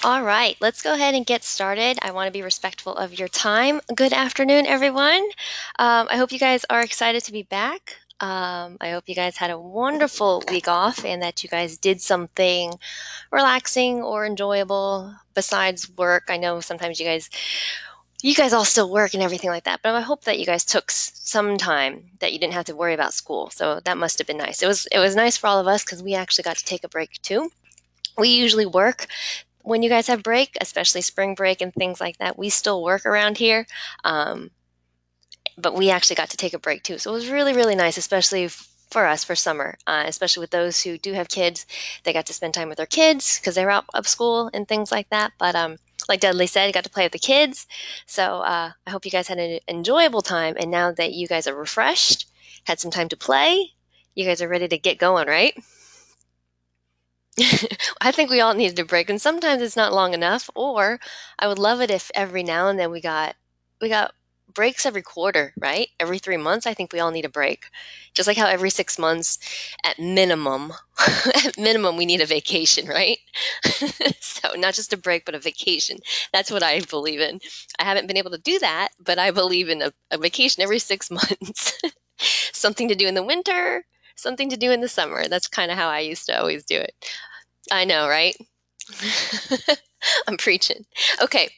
All right, let's go ahead and get started. I want to be respectful of your time. Good afternoon, everyone. I hope you guys are excited to be back. I hope you guys had a wonderful week off and that you guys did something relaxing or enjoyable besides work. I know sometimes you guys all still work and everything like that, but I hope that you guys took some time that you didn't have to worry about school. So that must have been nice. It was nice for all of us because we actually got to take a break too. We usually work when you guys have break, especially spring break and things like that. We still work around here, um, but we actually got to take a break too. So it was really, really nice, especially for us for summer, especially with those who do have kids. They got to spend time with their kids because they were out of school and things like that. But like Dudley said, you got to play with the kids. So I hope you guys had an enjoyable time. And now that you guys are refreshed, had some time to play, you guys are ready to get going, right? I think we all needed a break, and sometimes it's not long enough. Or I would love it if every now and then we got breaks every quarter, right? Every 3 months, I think we all need a break. Just like how every 6 months, at minimum, at minimum, we need a vacation, right? So not just a break, but a vacation. That's what I believe in. I haven't been able to do that, but I believe in a vacation every 6 months. Something to do in the winter, something to do in the summer. That's kind of how I used to always do it. I know, right? I'm preaching. Okay.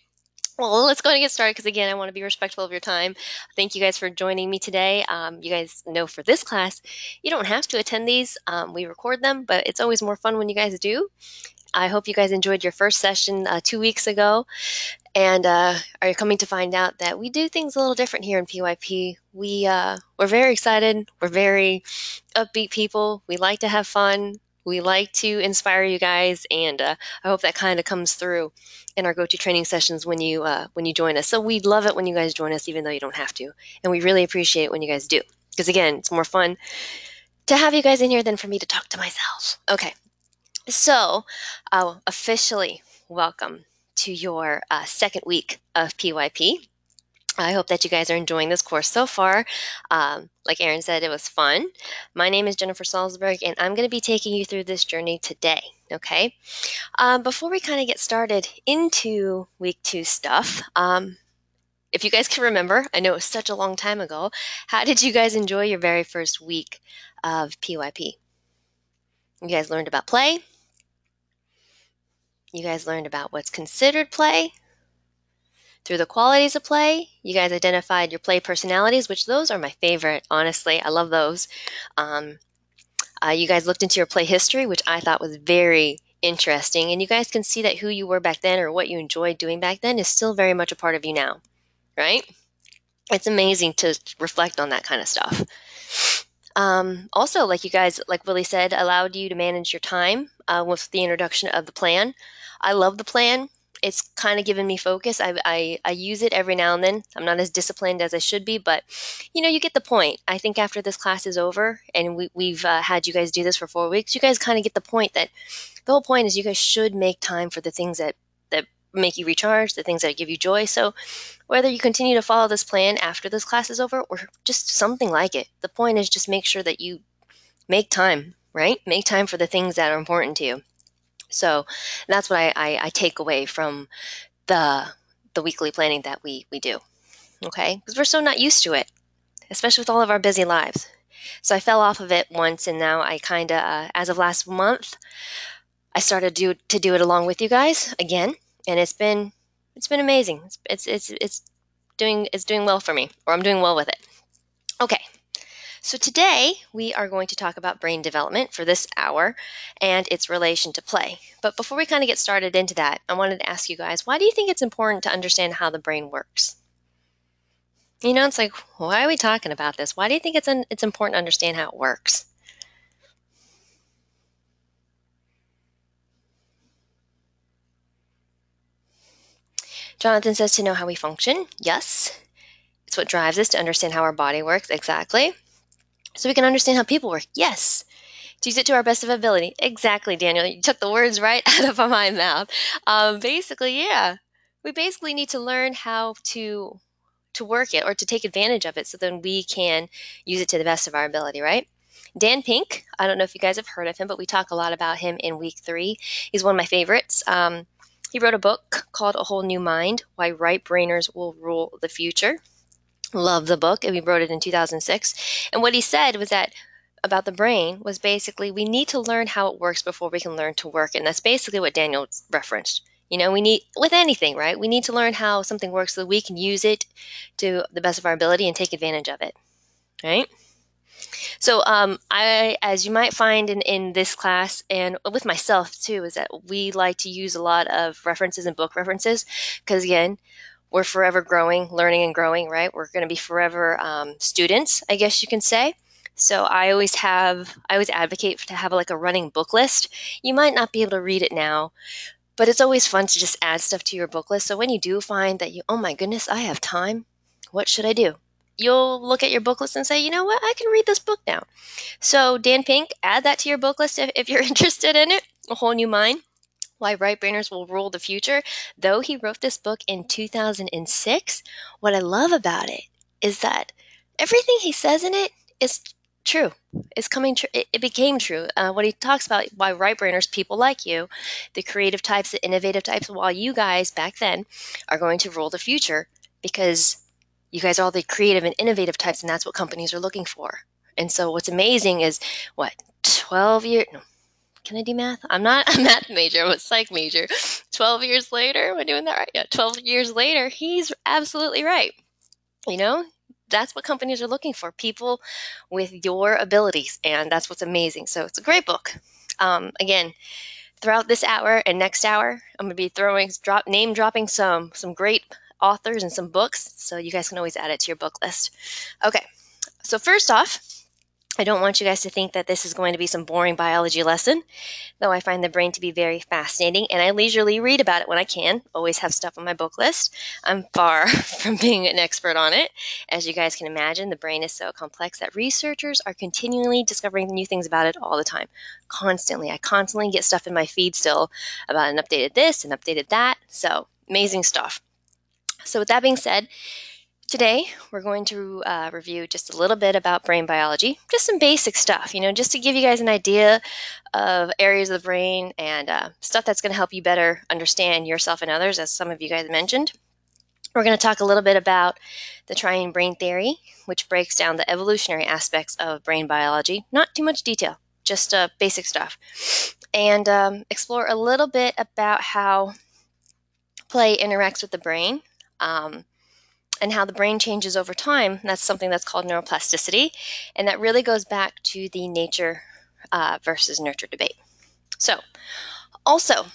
Well, let's go ahead and get started because, again, I want to be respectful of your time. Thank you guys for joining me today. You guys know for this class, you don't have to attend these. We record them, but it's always more fun when you guys do. I hope you guys enjoyed your first session 2 weeks ago and are coming to find out that we do things a little different here in PYP. We're very excited. We're very upbeat people. We like to have fun. We like to inspire you guys, and I hope that kind of comes through in our go-to training sessions when you join us. So we love it when you guys join us, even though you don't have to, and we really appreciate it when you guys do, because again, it's more fun to have you guys in here than for me to talk to myself. Okay, so officially welcome to your second week of PYP. I hope that you guys are enjoying this course so far. Like Erin said, it was fun. My name is Jennifer Salzberg, and I'm going to be taking you through this journey today. Okay. Before we kind of get started into week 2 stuff, if you guys can remember, I know it was such a long time ago. How did you guys enjoy your very first week of PYP? You guys learned about play. You guys learned about what's considered play. Through the qualities of play, you guys identified your play personalities, which those are my favorite, honestly. I love those. Um, you guys looked into your play history, which I thought was very interesting. And you guys can see that who you were back then or what you enjoyed doing back then is still very much a part of you now, right? It's amazing to reflect on that kind of stuff. Also, like you guys, like Willie said, allowed you to manage your time with the introduction of the plan. I love the plan. It's kind of given me focus. I use it every now and then. I'm not as disciplined as I should be, but you get the point. I think after this class is over and we've had you guys do this for 4 weeks, you guys kind of get the point that the whole point is you guys should make time for the things that make you recharge, the things that give you joy. So whether you continue to follow this plan after this class is over or just something like it, the point is just make sure that you make time, right? Make time for the things that are important to you. So that's what I take away from the weekly planning that we do, okay? Because we're so not used to it, especially with all of our busy lives. So I fell off of it once, and now I kind of, as of last month, I started to do it along with you guys again, and it's been amazing. It's doing well for me, or I'm doing well with it. Okay. So today we are going to talk about brain development for this hour and its relation to play. But before we kind of get started into that, I wanted to ask you guys, why do you think it's important to understand how the brain works? It's like, why are we talking about this? Why do you think it's important to understand how it works? Jonathan says to know how we function. Yes. It's what drives us to understand how our body works. Exactly. So we can understand how people work. Yes. To use it to our best of ability. Exactly, Daniel. You took the words right out of my mouth. Basically, yeah. We basically need to learn how to work it or to take advantage of it so then we can use it to the best of our ability, right? Dan Pink, I don't know if you guys have heard of him, but we talk a lot about him in week 3. He's one of my favorites. He wrote a book called A Whole New Mind, Why Right-Brainers Will Rule the Future. Love the book, and we wrote it in 2006. And what he said was that about the brain was basically we need to learn how it works before we can learn to work. And that's basically what Daniel referenced. We need, with anything, right? We need to learn how something works so that we can use it to the best of our ability and take advantage of it, right? So as you might find in this class and with myself too, is that we like to use a lot of references and book references because, again, we're forever growing, learning and growing, right? We're going to be forever students, I guess you can say. So I always advocate to have like a running book list. You might not be able to read it now, but it's always fun to just add stuff to your book list. So when you do find that oh my goodness, I have time, what should I do? You'll look at your book list and say, you know what, I can read this book now. So Dan Pink, add that to your book list if you're interested in it. A Whole New Mind, Why Right-Brainers Will Rule the Future. Though he wrote this book in 2006, what I love about it is that everything he says in it is true. It's coming true. It became true. What he talks about, why right-brainers, people like you, the creative types, the innovative types, while you guys back then are going to rule the future because you guys are all the creative and innovative types, and that's what companies are looking for. And so what's amazing is, 12 years, no, can I do math? I'm not a math major, I'm a psych major. 12 years later, am I doing that right? Yeah, 12 years later, he's absolutely right. That's what companies are looking for, people with your abilities, and that's what's amazing. So it's a great book. Again, throughout this hour and next hour, I'm going to be name dropping some great authors and some books, so you guys can always add it to your book list. Okay, so first off, I don't want you guys to think that this is going to be some boring biology lesson, though I find the brain to be very fascinating, and I leisurely read about it when I can. Always have stuff on my book list. I'm far from being an expert on it. As you guys can imagine, the brain is so complex that researchers are continually discovering new things about it all the time. Constantly. I constantly get stuff in my feed still about an updated this and updated that. So, amazing stuff. So with that being said, today, we're going to review just a little bit about brain biology, just some basic stuff, just to give you guys an idea of areas of the brain and stuff that's going to help you better understand yourself and others, as some of you guys mentioned. We're going to talk a little bit about the triune brain theory, which breaks down the evolutionary aspects of brain biology. Not too much detail, just basic stuff. And explore a little bit about how play interacts with the brain. And how the brain changes over time. That's something that's called neuroplasticity, and that really goes back to the nature versus nurture debate. So, also,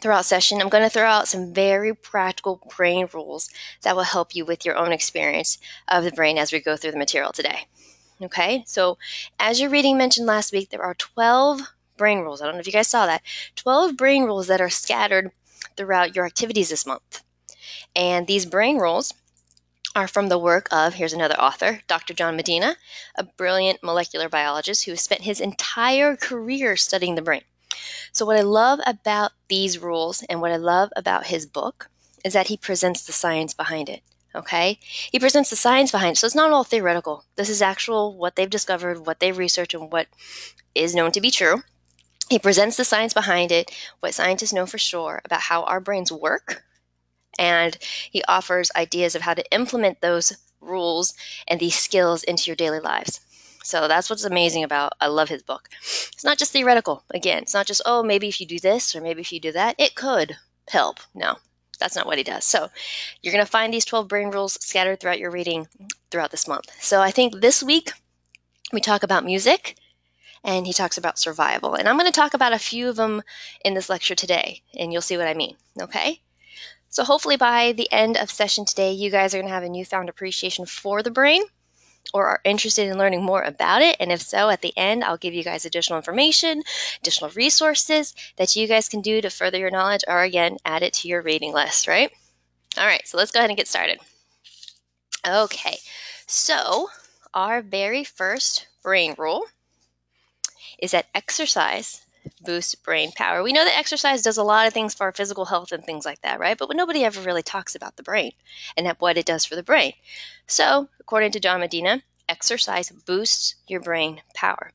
throughout session, I'm going to throw out some very practical brain rules that will help you with your own experience of the brain as we go through the material today. Okay, so as your reading mentioned last week, there are 12 brain rules. I don't know if you guys saw that. 12 brain rules that are scattered throughout your activities this month. And these brain rules are from the work of, here's another author, Dr. John Medina, a brilliant molecular biologist who has spent his entire career studying the brain. So what I love about these rules and what I love about his book is that he presents the science behind it, okay? He presents the science behind it, so it's not all theoretical. This is actual, what they've discovered, what they've researched, and what is known to be true. He presents the science behind it, what scientists know for sure about how our brains work, and he offers ideas of how to implement those rules and these skills into your daily lives. So that's what's amazing about, I love his book. It's not just theoretical. Again, it's not just, oh, maybe if you do this or maybe if you do that, it could help. No, that's not what he does. So you're going to find these 12 brain rules scattered throughout your reading throughout this month. So I think this week we talk about music and he talks about survival. And I'm going to talk about a few of them in this lecture today, and you'll see what I mean, okay? So hopefully by the end of session today, you guys are going to have a newfound appreciation for the brain or are interested in learning more about it. And if so, at the end, I'll give you guys additional information, additional resources that you guys can do to further your knowledge or, again, add it to your reading list, right? All right, so let's go ahead and get started. Okay, so our very first brain rule is that exercise boosts brain power. We know that exercise does a lot of things for our physical health and things like that, right? But nobody ever really talks about the brain and what it does for the brain. So, according to John Medina, exercise boosts your brain power.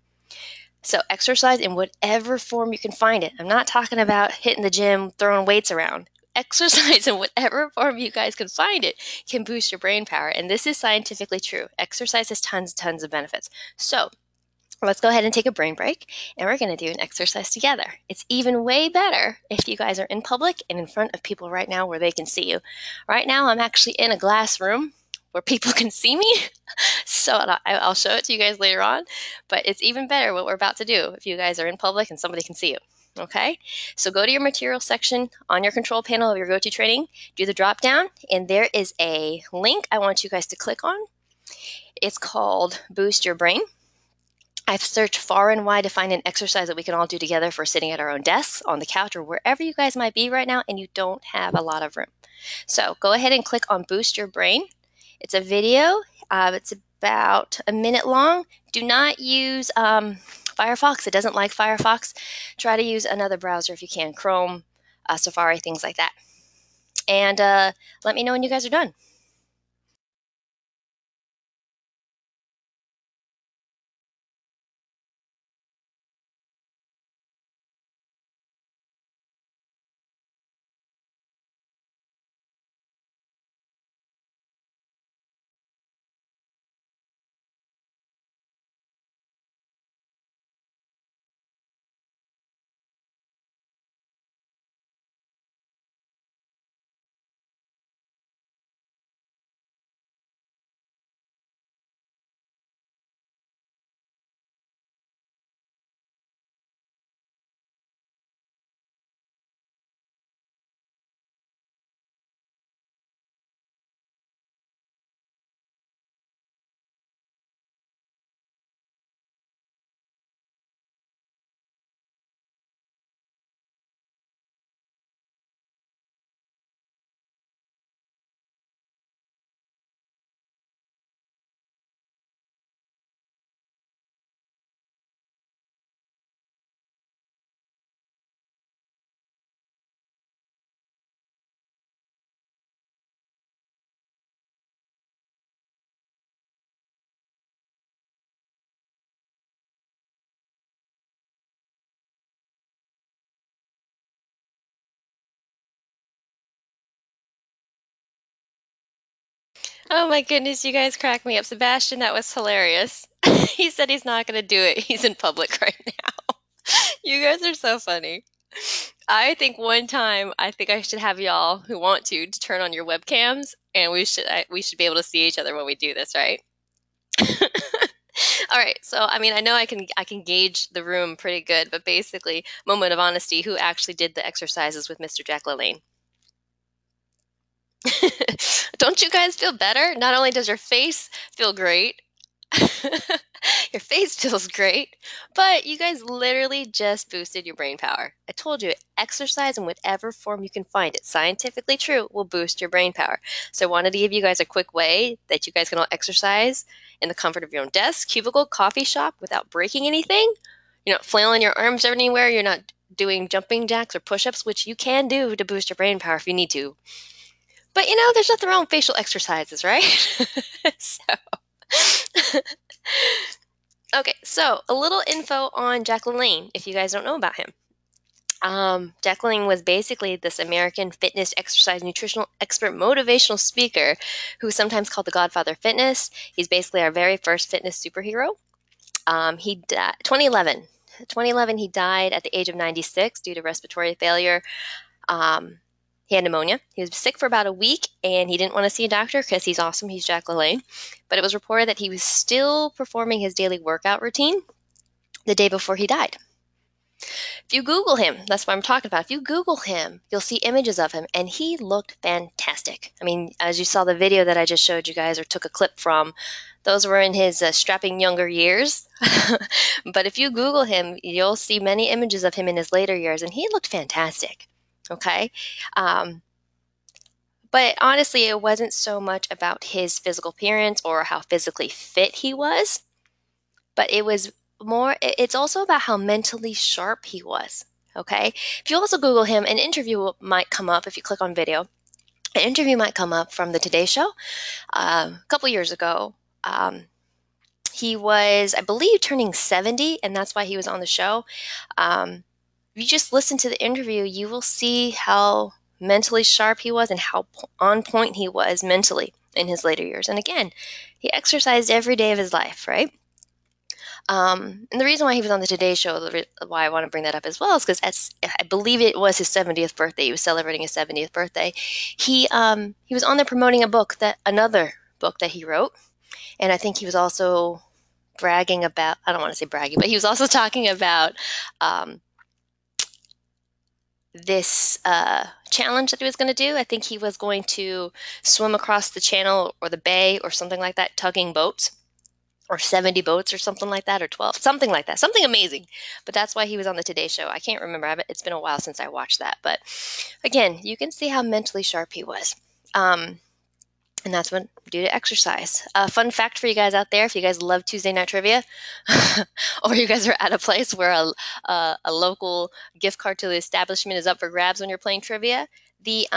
So exercise in whatever form you can find it. I'm not talking about hitting the gym, throwing weights around. Exercise in whatever form you guys can find it can boost your brain power. And this is scientifically true. Exercise has tons of benefits. So let's go ahead and take a brain break, and we're going to do an exercise together. It's even way better if you guys are in public and in front of people right now where they can see you. Right now, I'm actually in a glass room where people can see me, so I'll show it to you guys later on, but it's even better what we're about to do if you guys are in public and somebody can see you. Okay, so go to your material section on your control panel of your go-to training, do the drop down, and there is a link I want you guys to click on. It's called Boost Your Brain. I've searched far and wide to find an exercise that we can all do together for sitting at our own desks, on the couch, or wherever you guys might be right now and you don't have a lot of room. So go ahead and click on Boost Your Brain. It's a video. It's about a minute long. Do not use Firefox. It doesn't like Firefox. Try to use another browser if you can, Chrome, Safari, things like that. And let me know when you guys are done. Oh my goodness, you guys crack me up. Sebastian, that was hilarious. He said he's not going to do it. He's in public right now. You guys are so funny. I think one time, I think I should have y'all who want to turn on your webcams, and we should be able to see each other when we do this, right? All right. So, I mean, I know I can gauge the room pretty good, but basically, moment of honesty, who actually did the exercises with Mr. Jack LaLanne? Don't you guys feel better? Not only does your face feel great, your face feels great, but you guys literally just boosted your brain power. I told you, exercise in whatever form you can find it, scientifically true, will boost your brain power. So I wanted to give you guys a quick way that you guys can all exercise in the comfort of your own desk, cubicle, coffee shop without breaking anything. You're not flailing your arms anywhere. You're not doing jumping jacks or push-ups, which you can do to boost your brain power if you need to. But there's nothing wrong with facial exercises, right? So okay, so a little info on Jack LaLanne, if you guys don't know about him. Jack LaLanne was basically this American fitness, exercise, nutritional expert, motivational speaker who's sometimes called the Godfather of Fitness. He's basically our very first fitness superhero. He died 2011. 2011, he died at the age of 96 due to respiratory failure. He had pneumonia. He was sick for about a week, and he didn't want to see a doctor because he's awesome. He's Jack LaLanne. But it was reported that he was still performing his daily workout routine the day before he died. If you Google him, that's what I'm talking about. If you Google him, you'll see images of him, and he looked fantastic. I mean, as you saw the video that I just showed you guys or took a clip from, those were in his strapping younger years. But if you Google him, you'll see many images of him in his later years, and he looked fantastic. Okay? But honestly, it wasn't so much about his physical appearance or how physically fit he was, but it's also about how mentally sharp he was. Okay? If you also Google him, an interview might come up if you click on video. An interview might come up from the Today Show a couple years ago. He was, I believe, turning 70, and that's why he was on the show. If you just listen to the interview, you will see how mentally sharp he was and how on point he was mentally in his later years. And again, he exercised every day of his life, right? And the reason why he was on the Today Show, why I want to bring that up as well, is because I believe it was his 70th birthday. He was celebrating his 70th birthday. He was on there promoting another book that he wrote, and I think he was also bragging about. I don't want to say bragging, but he was also talking about this challenge that he was going to do. I think he was going to swim across the channel or the bay or something like that, tugging boats, or 70 boats or something like that, or 12, something like that, something amazing. But that's why he was on the Today Show. I can't remember. It's been a while since I watched that. But again, you can see how mentally sharp he was. And that's what due to exercise. Fun fact for you guys out there, if you guys love Tuesday night trivia, or you guys are at a place where a local gift card to the establishment is up for grabs when you're playing trivia, the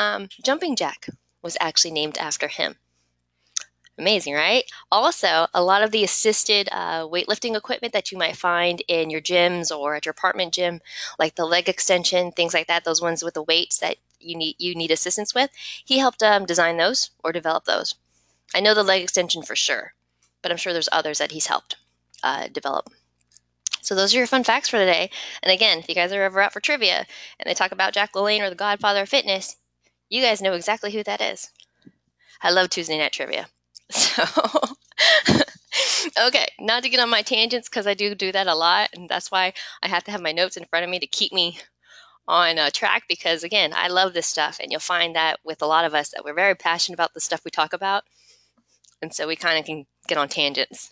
jumping jack was actually named after him. Amazing, right? Also, a lot of the assisted weightlifting equipment that you might find in your gyms or at your apartment gym, like the leg extension, things like that, those ones with the weights that you need assistance with, he helped design those or develop those. I know the leg extension for sure, but I'm sure there's others that he's helped develop. So those are your fun facts for today. And again, if you guys are ever out for trivia and they talk about Jack LaLanne or the Godfather of Fitness, you guys know exactly who that is. I love Tuesday night trivia. So, okay, not to get on my tangents because I do that a lot, and that's why I have to have my notes in front of me to keep me on track, because again, I love this stuff, and you'll find that with a lot of us that we're very passionate about the stuff we talk about, and so we kind of can get on tangents.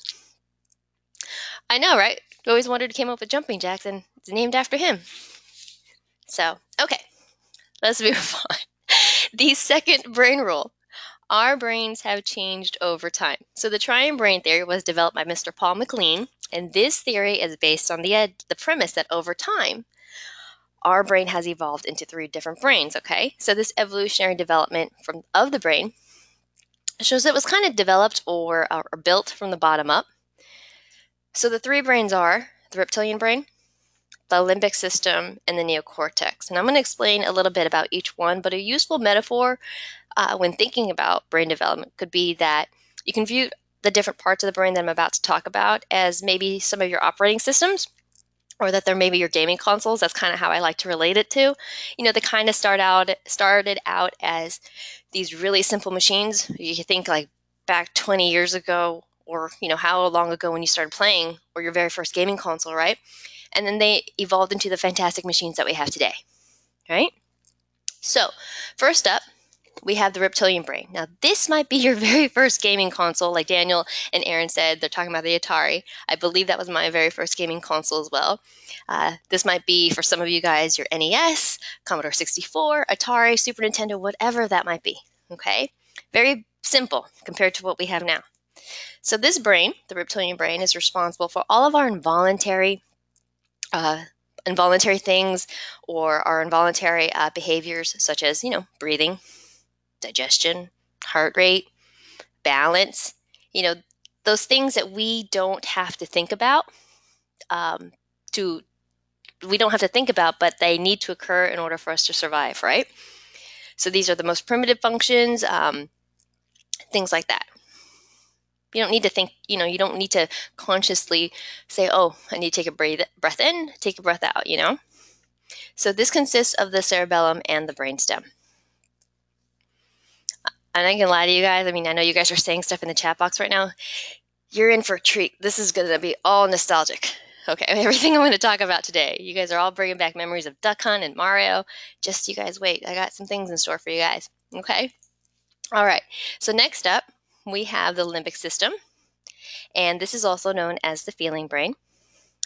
I know, right? You always wondered who came up with jumping jacks, and it's named after him. So, okay, let's move on. The second brain rule. Our brains have changed over time. So the triune brain theory was developed by Mr. Paul MacLean, and this theory is based on the premise that over time, our brain has evolved into 3 different brains, okay? So this evolutionary development of the brain shows that it was kind of developed or built from the bottom up. So the 3 brains are the reptilian brain, the limbic system, and the neocortex. And I'm going to explain a little bit about each one, but a useful metaphor when thinking about brain development could be that you can view the different parts of the brain that I'm about to talk about as maybe some of your operating systems, or that they're maybe your gaming consoles. That's kind of how I like to relate it to. You know, they kind of started out as these really simple machines. You think like back 20 years ago, or you know, how long ago when you started playing, or your very first gaming console, right? And then they evolved into the fantastic machines that we have today, right? So, first up, we have the reptilian brain. Now, this might be your very first gaming console, like Daniel and Aaron said. They're talking about the Atari. I believe that was my very first gaming console as well. This might be, for some of you guys, your NES, Commodore 64, Atari, Super Nintendo, whatever that might be, okay? Very simple compared to what we have now. So this brain, the reptilian brain, is responsible for all of our involuntary things, or our involuntary behaviors, such as, you know, breathing, digestion, heart rate, balance, you know, those things that we don't have to think about, but they need to occur in order for us to survive, right? So these are the most primitive functions, things like that. You don't need to think, you know, you don't need to consciously say, oh, I need to take a breath in, take a breath out, you know? So this consists of the cerebellum and the brainstem. I'm not gonna lie to you guys. I mean, I know you guys are saying stuff in the chat box right now. You're in for a treat. This is gonna be all nostalgic. Okay, everything I'm gonna talk about today. You guys are all bringing back memories of Duck Hunt and Mario. Just you guys wait. I got some things in store for you guys. Okay? All right. So next up, we have the limbic system. And this is also known as the feeling brain.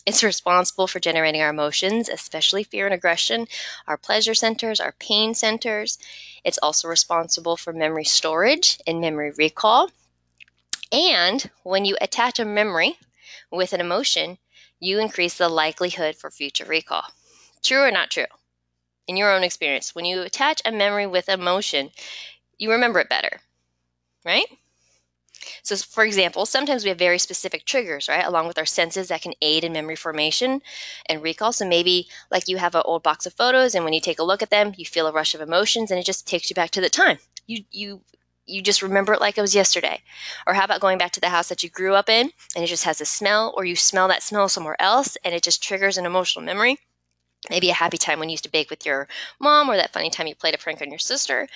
It's responsible for generating our emotions, especially fear and aggression, our pleasure centers, our pain centers. It's also responsible for memory storage and memory recall. And when you attach a memory with an emotion, you increase the likelihood for future recall. True or not true? In your own experience, when you attach a memory with emotion, you remember it better, right? So for example, sometimes we have very specific triggers, right, along with our senses that can aid in memory formation and recall. So maybe like you have an old box of photos and when you take a look at them, you feel a rush of emotions and it just takes you back to the time. You just remember it like it was yesterday. Or how about going back to the house that you grew up in and it just has a smell, or you smell that smell somewhere else and it just triggers an emotional memory. Maybe a happy time when you used to bake with your mom, or that funny time you played a prank on your sister.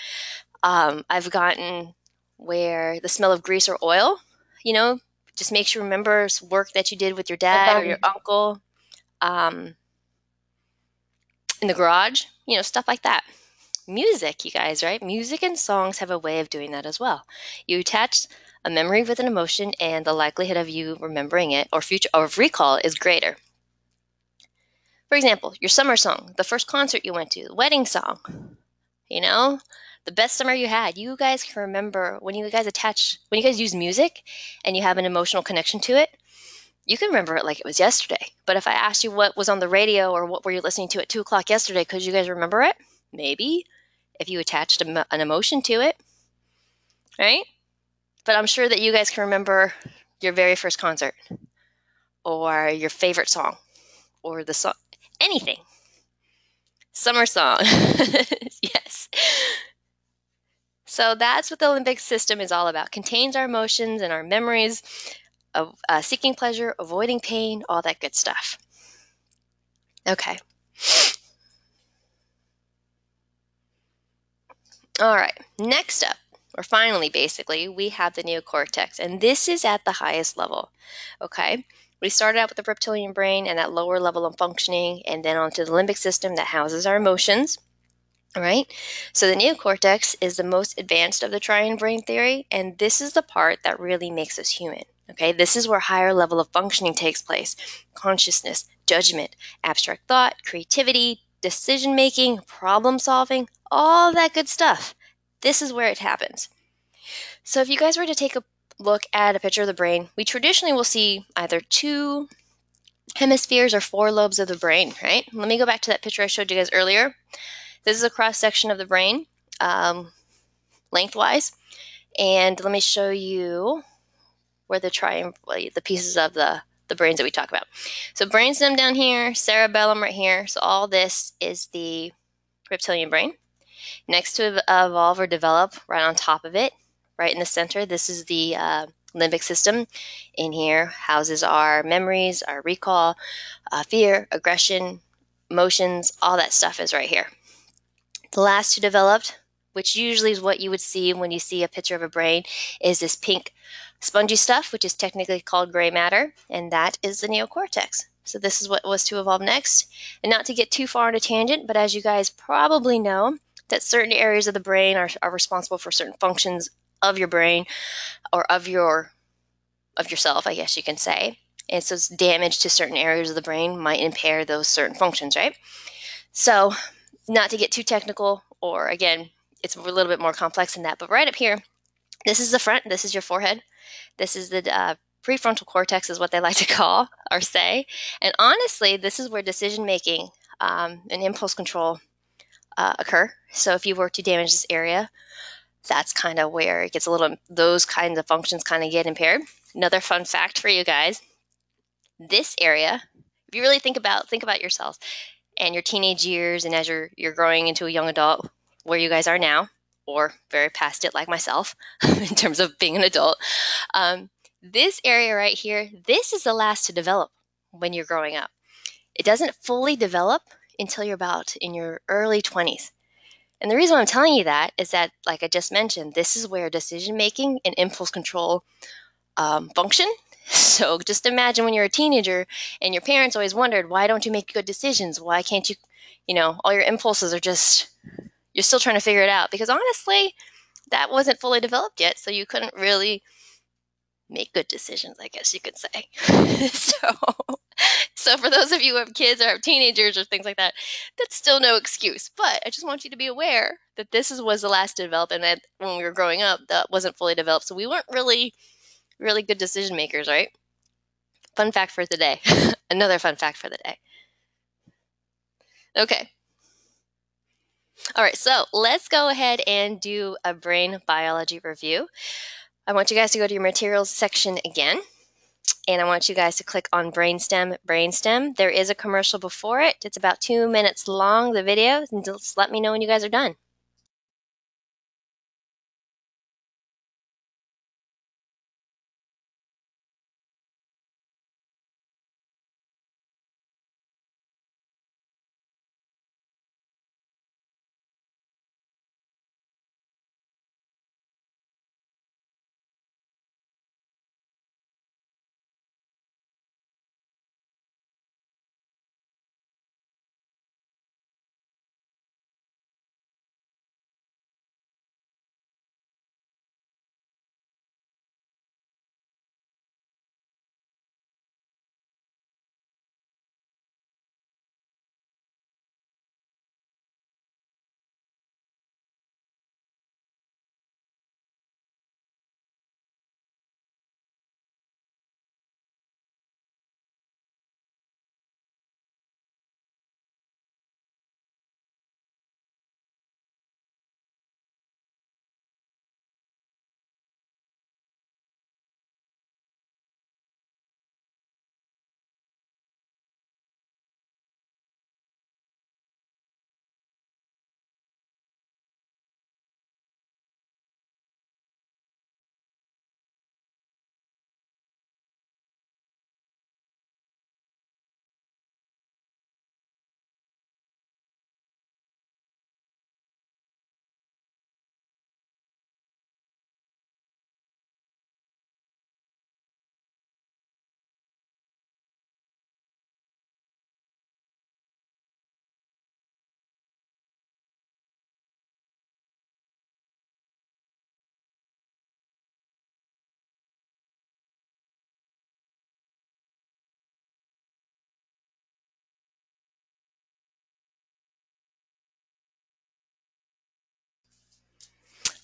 I've gotten where the smell of grease or oil, you know, just makes you remember work that you did with your dad or your uncle in the garage, stuff like that. Music, you guys, right? Music and songs have a way of doing that as well. You attach a memory with an emotion, and the likelihood of you remembering it or future or recall is greater. For example, your summer song, the first concert you went to, the wedding song, the best summer you had. You guys can remember when you guys use music and you have an emotional connection to it, you can remember it like it was yesterday. But if I asked you what was on the radio or what were you listening to at 2 o'clock yesterday, could you guys remember it? Maybe, if you attached an emotion to it, right? But I'm sure that you guys can remember your very first concert or your favorite song or the song, anything. Summer song. Yes. So that's what the limbic system is all about. Contains our emotions and our memories of seeking pleasure, avoiding pain, all that good stuff. Okay. All right. Next up, or finally, basically, we have the neocortex, and this is at the highest level. Okay. We started out with the reptilian brain and that lower level of functioning, and then onto the limbic system that houses our emotions. All right. So the neocortex is the most advanced of the triune brain theory, and this is the part that really makes us human. Okay. This is where higher level of functioning takes place. Consciousness, judgment, abstract thought, creativity, decision making, problem solving, all that good stuff. This is where it happens. So if you guys were to take a look at a picture of the brain, we traditionally will see either 2 hemispheres or 4 lobes of the brain, right? Let me go back to that picture I showed you guys earlier. This is a cross section of the brain, lengthwise, and let me show you where the pieces of the brains that we talk about. So brainstem down here, cerebellum right here. So all this is the reptilian brain. Next to evolve or develop, right on top of it, right in the center, this is the limbic system. In here houses our memories, our recall, fear, aggression, emotions, all that stuff is right here. The last to developed, which usually is what you would see when you see a picture of a brain, is this pink spongy stuff, which is technically called gray matter, and that is the neocortex. So this is what was to evolve next. And not to get too far on a tangent, but as you guys probably know, that certain areas of the brain are responsible for certain functions of your brain or of yourself, I guess you can say. And so damage to certain areas of the brain might impair those certain functions, right? So not to get too technical, or again, it's a little bit more complex than that, but right up here, this is the front, this is your forehead, this is the prefrontal cortex is what they like to call or say, and honestly, this is where decision making and impulse control occur. So if you were to damage this area, that's kind of where it gets those kinds of functions kind of get impaired. Another fun fact for you guys, this area, if you really think about yourself and your teenage years, and as you're growing into a young adult, where you guys are now, or very past it like myself, in terms of being an adult, this area right here, this is the last to develop when you're growing up. It doesn't fully develop until you're about in your early 20s. And the reason why I'm telling you that is that, like I just mentioned, this is where decision making and impulse control function. So just imagine when you're a teenager and your parents always wondered, why don't you make good decisions? Why can't you, all your impulses are just, you're still trying to figure it out. Because honestly, that wasn't fully developed yet. So you couldn't really make good decisions, I guess you could say. So for those of you who have kids or have teenagers or things like that, that's still no excuse. But I just want you to be aware that was the last to develop, and that when we were growing up, that wasn't fully developed. So we weren't really good decision makers, right? Fun fact for the day. Another fun fact for the day. Okay. All right, so let's go ahead and do a brain biology review. I want you guys to go to your materials section again, and I want you guys to click on Brainstem, Brainstem. There is a commercial before it. It's about 2 minutes long, the video, and just let me know when you guys are done.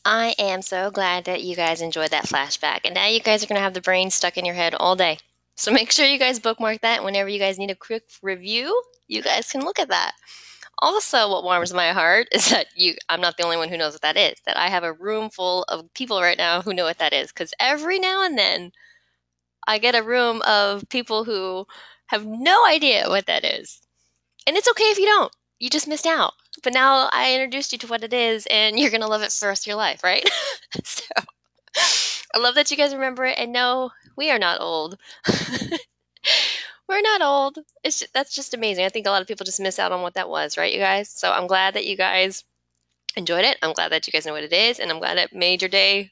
I am so glad that you guys enjoyed that flashback. And now you guys are going to have the brain stuck in your head all day. So make sure you guys bookmark that. Whenever you guys need a quick review, you guys can look at that. Also, what warms my heart is that I'm not the only one who knows what that is, that I have a room full of people right now who know what that is. Because every now and then, I get a room of people who have no idea what that is. And it's okay if you don't. You just missed out. But now I introduced you to what it is, and you're going to love it for the rest of your life, right? So I love that you guys remember it. And no, we are not old. We're not old. That's just amazing. I think a lot of people just miss out on what that was, right, you guys? So I'm glad that you guys enjoyed it. I'm glad that you guys know what it is, and I'm glad it made your day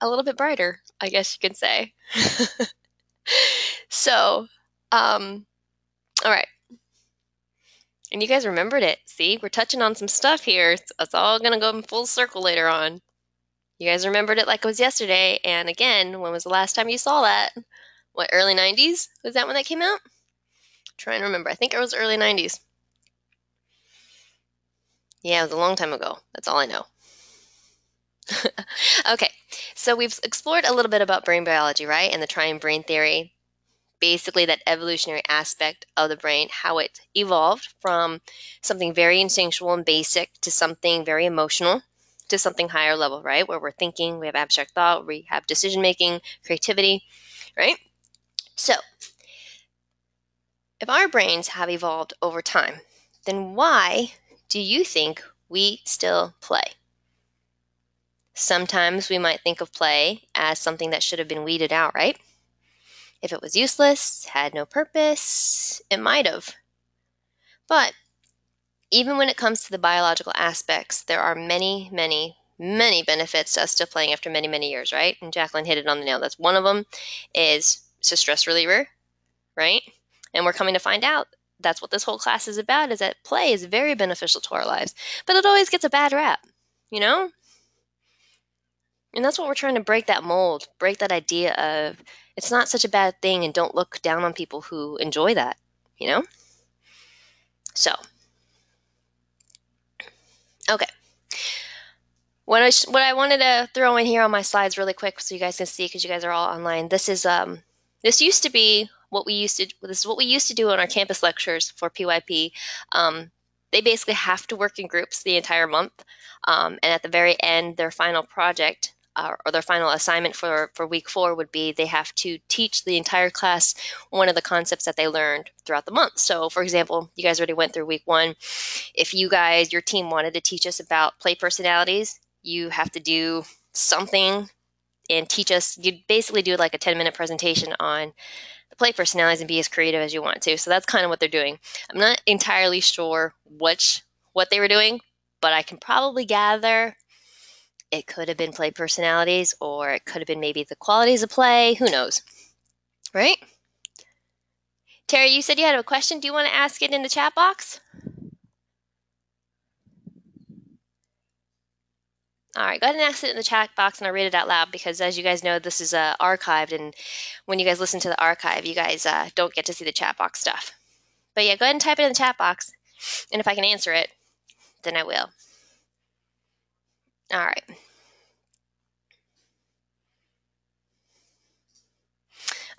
a little bit brighter, I guess you could say. So, all right. And you guys remembered it. See, we're touching on some stuff here. It's all going to go in full circle later on. You guys remembered it like it was yesterday. And again, when was the last time you saw that? What, early 90s? Was that when that came out? Trying to remember. I think it was early 90s. Yeah, it was a long time ago. That's all I know. Okay, so we've explored a little bit about brain biology, right? And the triune brain theory. Basically, that evolutionary aspect of the brain, how it evolved from something very instinctual and basic to something very emotional to something higher level, right? Where we're thinking, we have abstract thought, we have decision making, creativity, right? So, if our brains have evolved over time, then why do you think we still play? Sometimes we might think of play as something that should have been weeded out, right? If it was useless, had no purpose, it might have. But even when it comes to the biological aspects, there are many, many, many benefits to us still playing after many, many years, right? And Jacqueline hit it on the nail. That's one of them is it's a stress reliever, right? And we're coming to find out that's what this whole class is about, is that play is very beneficial to our lives. But it always gets a bad rap, you know? And that's what we're trying to break that mold, break that idea of it's not such a bad thing and don't look down on people who enjoy that, you know? So, okay. What I wanted to throw in here on my slides really quick so you guys can see because you guys are all online. This used to be what we used to this is what we used to do on our campus lectures for PYP. They basically have to work in groups the entire month. And at the very end, their final project, or their final assignment for week 4 would be they have to teach the entire class one of the concepts that they learned throughout the month. So, for example, you guys already went through week 1. If your team wanted to teach us about play personalities, you have to do something and teach us. You basically do like a 10-minute presentation on the play personalities and be as creative as you want to. So that's kind of what they're doing. I'm not entirely sure what they were doing, but I can probably gather it could have been play personalities, or it could have been maybe the qualities of play. Who knows, right? Terry, you said you had a question. Do you want to ask it in the chat box? All right, go ahead and ask it in the chat box, and I'll read it out loud because, as you guys know, this is archived, and when you guys listen to the archive, you guys don't get to see the chat box stuff. But yeah, go ahead and type it in the chat box, and if I can answer it, then I will. All right.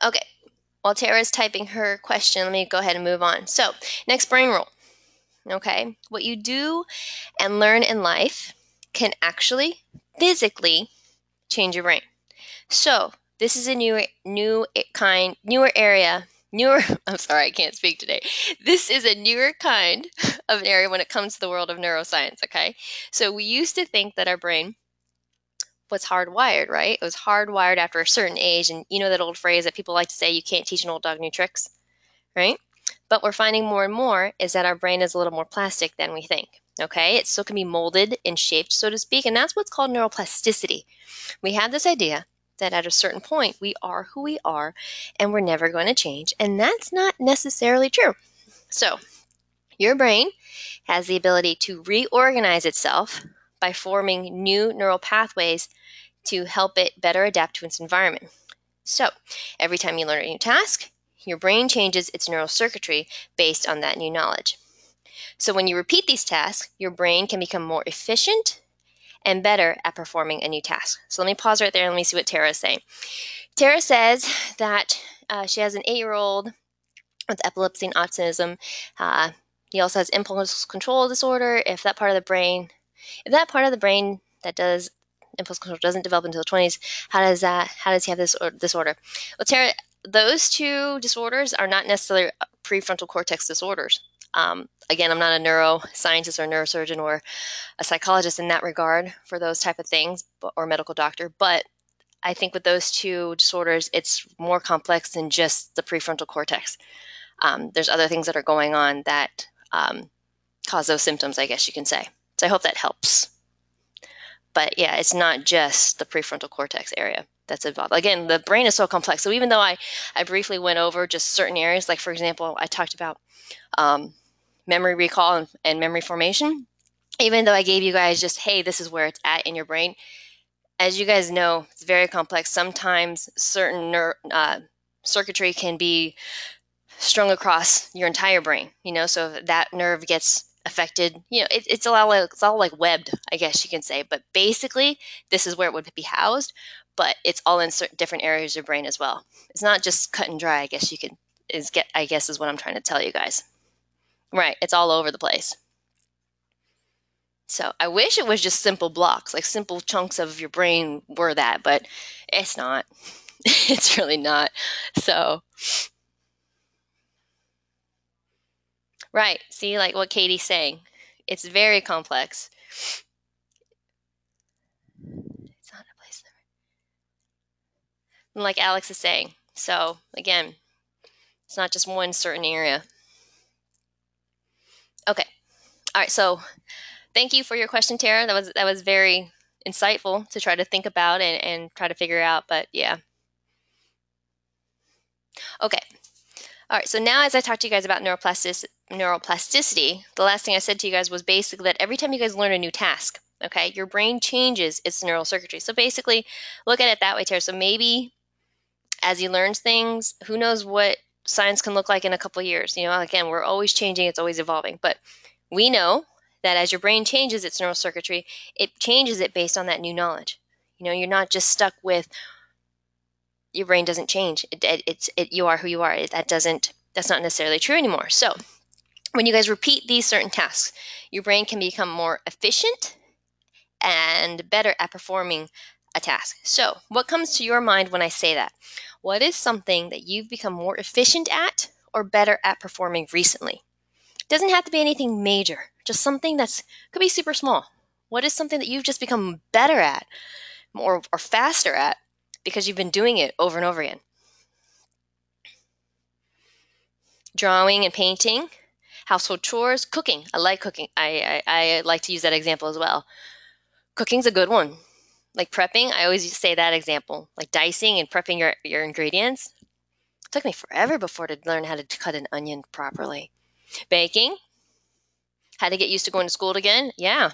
Okay, while Tara's typing her question, let me go ahead and move on. So, next brain rule. Okay, what you do and learn in life can actually physically change your brain. So, this is a newer area. I'm sorry, I can't speak today. This is a newer kind of an area when it comes to the world of neuroscience, okay? So, we used to think that our brain was hardwired, right? It was hardwired after a certain age, and you know that old phrase that people like to say, you can't teach an old dog new tricks, right? But we're finding more and more is that our brain is a little more plastic than we think. Okay, it still can be molded and shaped, so to speak, and that's what's called neuroplasticity. We have this idea that at a certain point we are who we are and we're never going to change, and that's not necessarily true. So, your brain has the ability to reorganize itself by forming new neural pathways to help it better adapt to its environment. So, every time you learn a new task, your brain changes its neural circuitry based on that new knowledge. So when you repeat these tasks, your brain can become more efficient and better at performing a new task. So let me pause right there and let me see what Tara is saying. Tara says that she has an 8-year-old with epilepsy and autism. He also has impulse control disorder. If that part of the brain that does impulse control doesn't develop until the 20s, how does he have this disorder? Well, Tara, those two disorders are not necessarily prefrontal cortex disorders. Again, I'm not a neuroscientist or a neurosurgeon or a psychologist in that regard for those type of things, or medical doctor, but I think with those two disorders, it's more complex than just the prefrontal cortex. There's other things that are going on that cause those symptoms, I guess you can say. So I hope that helps. But yeah, it's not just the prefrontal cortex area that's involved. Again, the brain is so complex. So even though I briefly went over just certain areas, like for example, I talked about memory recall and memory formation, even though I gave you guys just, hey, this is where it's at in your brain, as you guys know, it's very complex. Sometimes certain circuitry can be strung across your entire brain, so if that nerve gets affected, it's all like webbed, I guess you can say. But basically, this is where it would be housed, but it's all in certain different areas of your brain as well. It's not just cut and dry, I guess is what I'm trying to tell you guys. Right, it's all over the place. So I wish it was just simple blocks, like simple chunks of your brain were that, but it's not. It's really not. So, right, see, like what Katie's saying, it's very complex. It's not a place there. Like Alex is saying. So again, it's not just one certain area. Okay. All right. So thank you for your question, Tara. That was very insightful to try to think about and try to figure out. But yeah. Okay. All right. So now, as I talked to you guys about neuroplasticity, the last thing I said to you guys was basically that every time you guys learn a new task, okay, your brain changes its neural circuitry. So basically, look at it that way, Tara. So maybe as you learn things, who knows what science can look like in a couple of years. Again, we're always changing, it's always evolving. But we know that as your brain changes its neural circuitry, it changes it based on that new knowledge. You're not just stuck with your brain doesn't change. You are who you are. That's not necessarily true anymore. So when you guys repeat these certain tasks, your brain can become more efficient and better at performing a task. So, what comes to your mind when I say that? What is something that you've become more efficient at or better at performing recently? It doesn't have to be anything major, just something that's could be super small. What is something that you've just become better at or faster at because you've been doing it over and over again? Drawing and painting, household chores, cooking. I like cooking. I like to use that example as well. Cooking's a good one. Like prepping, I always say that example. Like dicing and prepping your ingredients. It took me forever before to learn how to cut an onion properly. Baking, had to get used to going to school again. Yeah.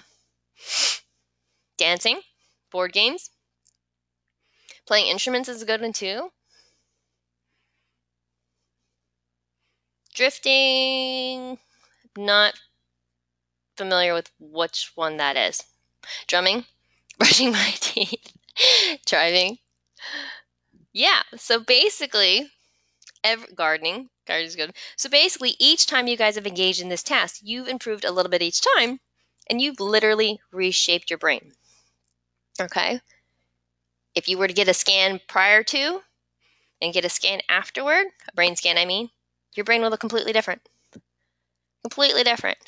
Dancing, board games, playing instruments is a good one too. Drifting, not familiar with which one that is. Drumming, brushing my teeth, driving. Yeah, so basically, gardening is good. So basically, each time you guys have engaged in this task, you've improved a little bit each time, and you've literally reshaped your brain. Okay? If you were to get a scan prior to and get a scan afterward, a brain scan, I mean, your brain will look completely different. Completely different.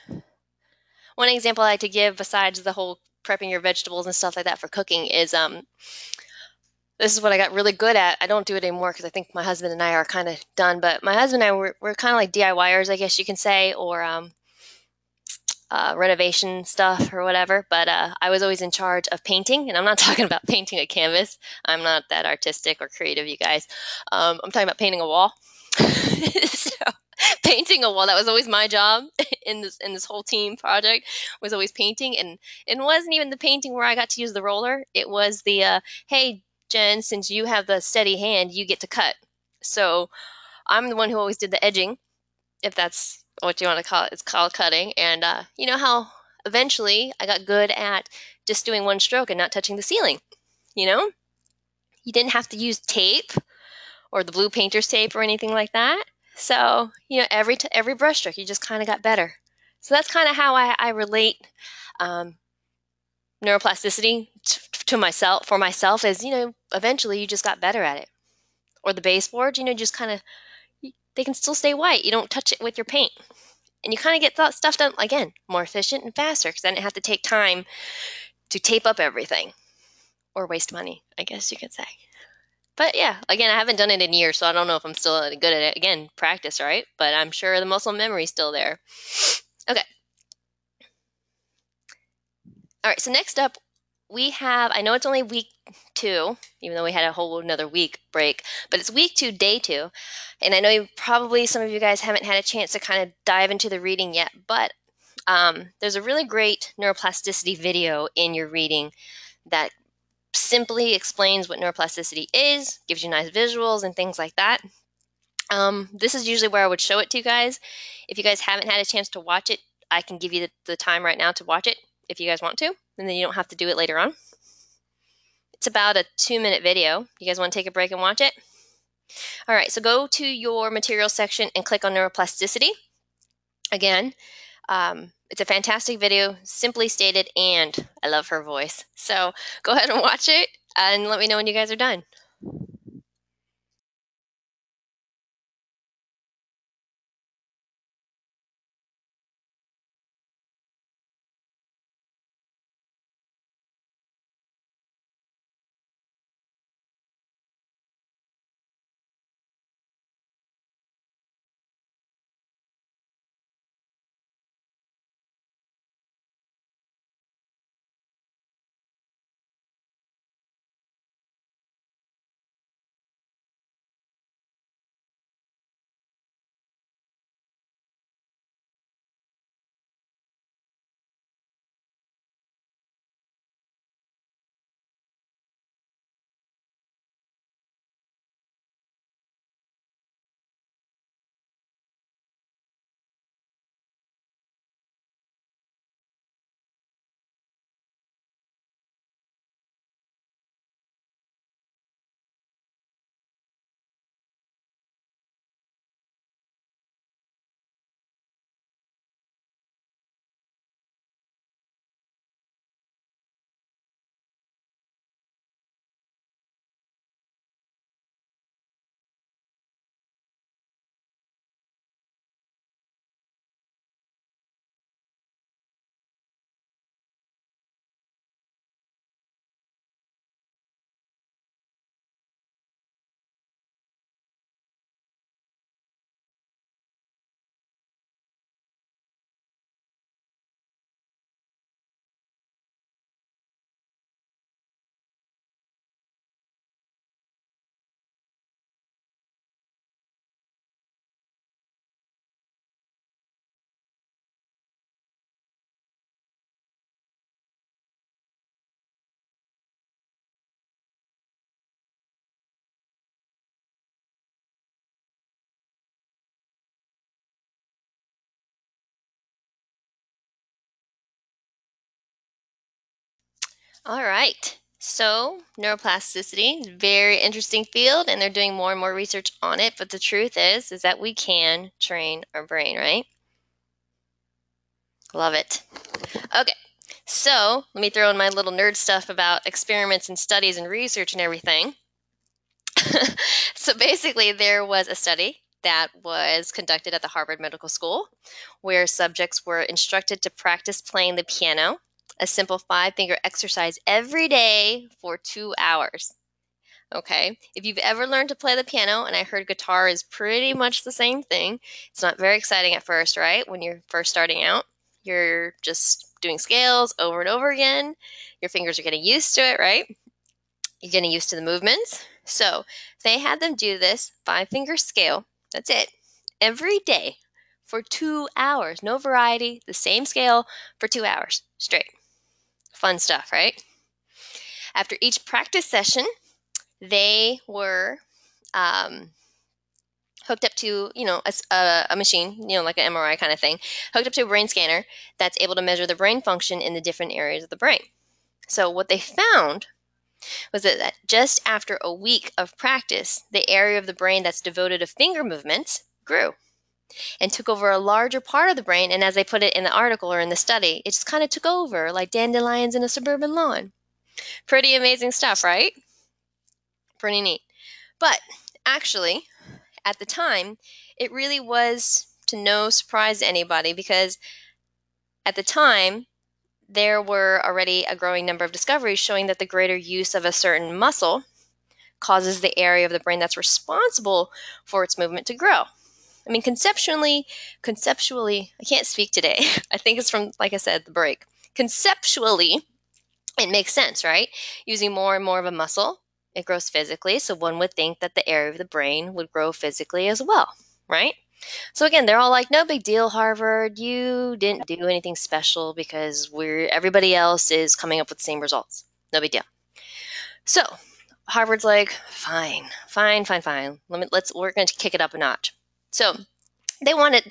One example I like to give, besides the whole prepping your vegetables and stuff like that for cooking, is this is what I got really good at. I don't do it anymore because I think my husband and I are kind of done. But my husband and I we're kind of like DIYers, I guess you can say, or renovation stuff or whatever. But I was always in charge of painting, and I'm not talking about painting a canvas. I'm not that artistic or creative, you guys. I'm talking about painting a wall. So painting a wall, that was always my job in this whole team project, was always painting. And it wasn't even the painting where I got to use the roller. It was the hey Jen, since you have the steady hand, you get to cut. So I'm the one who always did the edging, if that's what you want to call it. It's called cutting. And you know how eventually I got good at just doing one stroke and not touching the ceiling. You know, you didn't have to use tape or the blue painter's tape or anything like that. So you know, every brush stroke, you just kind of got better. So that's kind of how I relate um, neuroplasticity to myself. For myself, is, you know, eventually you just got better at it. Or the baseboard, you know, just kind of, they can still stay white. You don't touch it with your paint. And you kind of get that stuff done, again, more efficient and faster, because I didn't have to take time to tape up everything or waste money, I guess you could say. But yeah, again, I haven't done it in years, so I don't know if I'm still good at it. Again, practice, right? But I'm sure the muscle memory's still there. Okay. All right, so next up, we have, I know it's only week 2, even though we had a whole another week break, but it's week 2, day 2. And I know probably some of you guys haven't had a chance to kind of dive into the reading yet, but there's a really great neuroplasticity video in your reading that simply explains what neuroplasticity is, gives you nice visuals and things like that. This is usually where I would show it to you guys. If you guys haven't had a chance to watch it, I can give you the time right now to watch it if you guys want to, and then you don't have to do it later on. It's about a 2-minute video. You guys want to take a break and watch it? All right, so go to your material section and click on neuroplasticity. Again, it's a fantastic video, simply stated, and I love her voice. So go ahead and watch it and let me know when you guys are done. All right. So, neuroplasticity is a very interesting field, and they're doing more and more research on it. But the truth is that we can train our brain, right? Love it. Okay. So, let me throw in my little nerd stuff about experiments and studies and research and everything. So, basically, there was a study that was conducted at the Harvard Medical School where subjects were instructed to practice playing the piano, a simple 5-finger exercise every day for 2 hours. Okay. If you've ever learned to play the piano, and I heard guitar is pretty much the same thing, it's not very exciting at first, right? When you're first starting out, you're just doing scales over and over again. Your fingers are getting used to it, right? You're getting used to the movements. So they had them do this 5-finger scale, that's it, every day for 2 hours. No variety, the same scale for 2 hours straight. Fun stuff, right? After each practice session, they were hooked up to, a machine, like an MRI kind of thing, hooked up to a brain scanner that's able to measure the brain function in the different areas of the brain. So what they found was that just after a week of practice, the area of the brain that's devoted to finger movements grew and took over a larger part of the brain. And as they put it in the article or in the study, it just kind of took over like dandelions in a suburban lawn. Pretty amazing stuff, right? Pretty neat. But actually, at the time, it really was to no surprise to anybody because at the time, there were already a growing number of discoveries showing that the greater use of a certain muscle causes the area of the brain that's responsible for its movement to grow. I mean, conceptually, I can't speak today. I think it's from, like I said, the break. Conceptually, it makes sense, right? Using more and more of a muscle, it grows physically. So one would think that the area of the brain would grow physically as well, right? So again, they're all like, no big deal, Harvard. You didn't do anything special because everybody else is coming up with the same results. No big deal. So Harvard's like, fine. We're going to kick it up a notch. So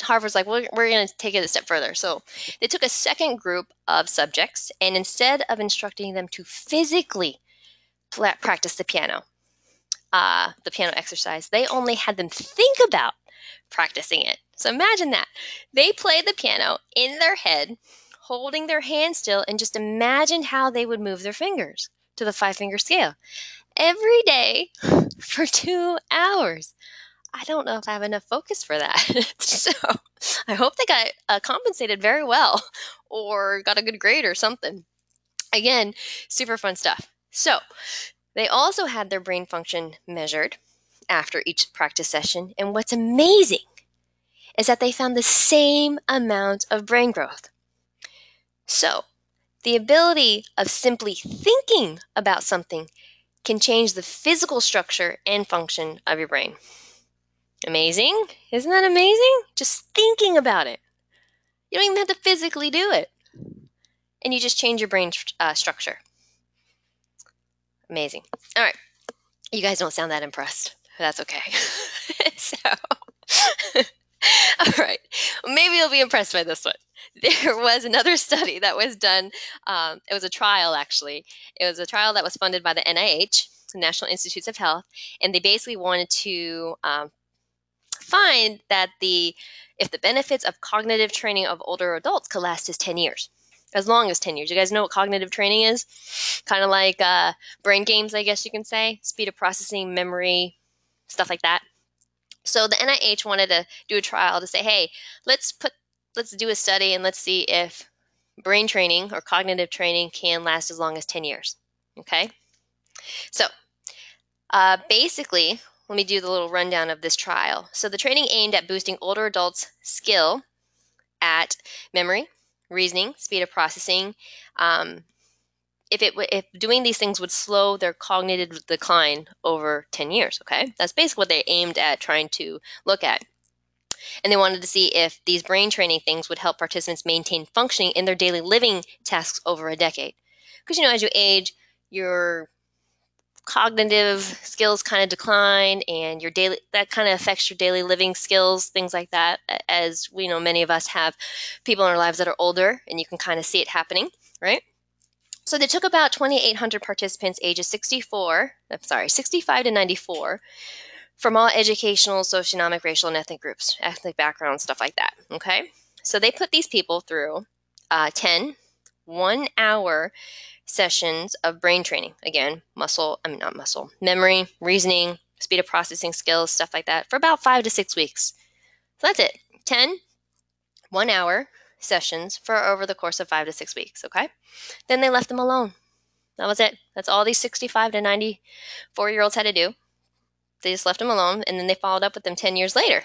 Harvard's like, we're going to take it a step further. So they took a second group of subjects, and instead of instructing them to physically practice the piano exercise, they only had them think about practicing it. So imagine that. They played the piano in their head, holding their hand still, and just imagine how they would move their fingers to the 5-finger scale every day for 2 hours. I don't know if I have enough focus for that. So I hope they got compensated very well or got a good grade or something. Again, super fun stuff. So they also had their brain function measured after each practice session. And what's amazing is that they found the same amount of brain growth. So the ability of simply thinking about something can change the physical structure and function of your brain. Amazing? Isn't that amazing? Just thinking about it. You don't even have to physically do it. And you just change your brain structure. Amazing. All right. You guys don't sound that impressed. That's okay. So, all right. Maybe you'll be impressed by this one. There was another study that was done. It was a trial, actually. It was a trial that was funded by the NIH, the National Institutes of Health, and they basically wanted to find that if the benefits of cognitive training of older adults could last as long as 10 years. You guys know what cognitive training is? Kind of like brain games, I guess you can say. Speed of processing, memory, stuff like that. So the NIH wanted to do a trial to say, hey, let's do a study and let's see if brain training or cognitive training can last as long as 10 years. Okay? So basically, let me do the little rundown of this trial. So the training aimed at boosting older adults' skill at memory, reasoning, speed of processing. If doing these things would slow their cognitive decline over 10 years, okay? That's basically what they aimed at trying to look at. And they wanted to see if these brain training things would help participants maintain functioning in their daily living tasks over a decade. Because, as you age, your cognitive skills kind of decline, and that kind of affects your daily living skills, things like that. As we know, many of us have people in our lives that are older, and you can kind of see it happening, right? So they took about 2,800 participants ages 65 to 94 from all educational, socioeconomic, racial, and ethnic groups, ethnic backgrounds, stuff like that. Okay? So they put these people through 10 1-hour sessions of brain training. Again, memory, reasoning, speed of processing skills, stuff like that, for about 5 to 6 weeks. So that's it. 10 1-hour sessions for over the course of 5 to 6 weeks. Okay? Then they left them alone. That was it. That's all these 65 to 94-year-olds had to do. They just left them alone, and then they followed up with them 10 years later.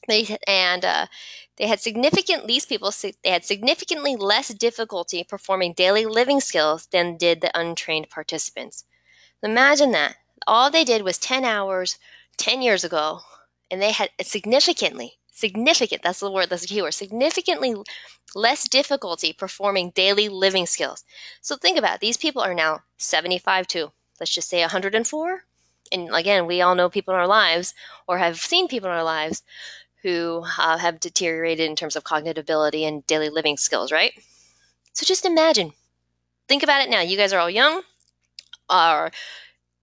They had significantly less difficulty performing daily living skills than did the untrained participants. Imagine that. All they did was 10 hours 10 years ago, and they had significantly, that's the word, that's the keyword, significantly less difficulty performing daily living skills. So think about it. These people are now 75 to, let's just say, 104. And again, we all know people in our lives, or have seen people in our lives, who have deteriorated in terms of cognitive ability and daily living skills, right? So just imagine. Think about it now. You guys are all young, or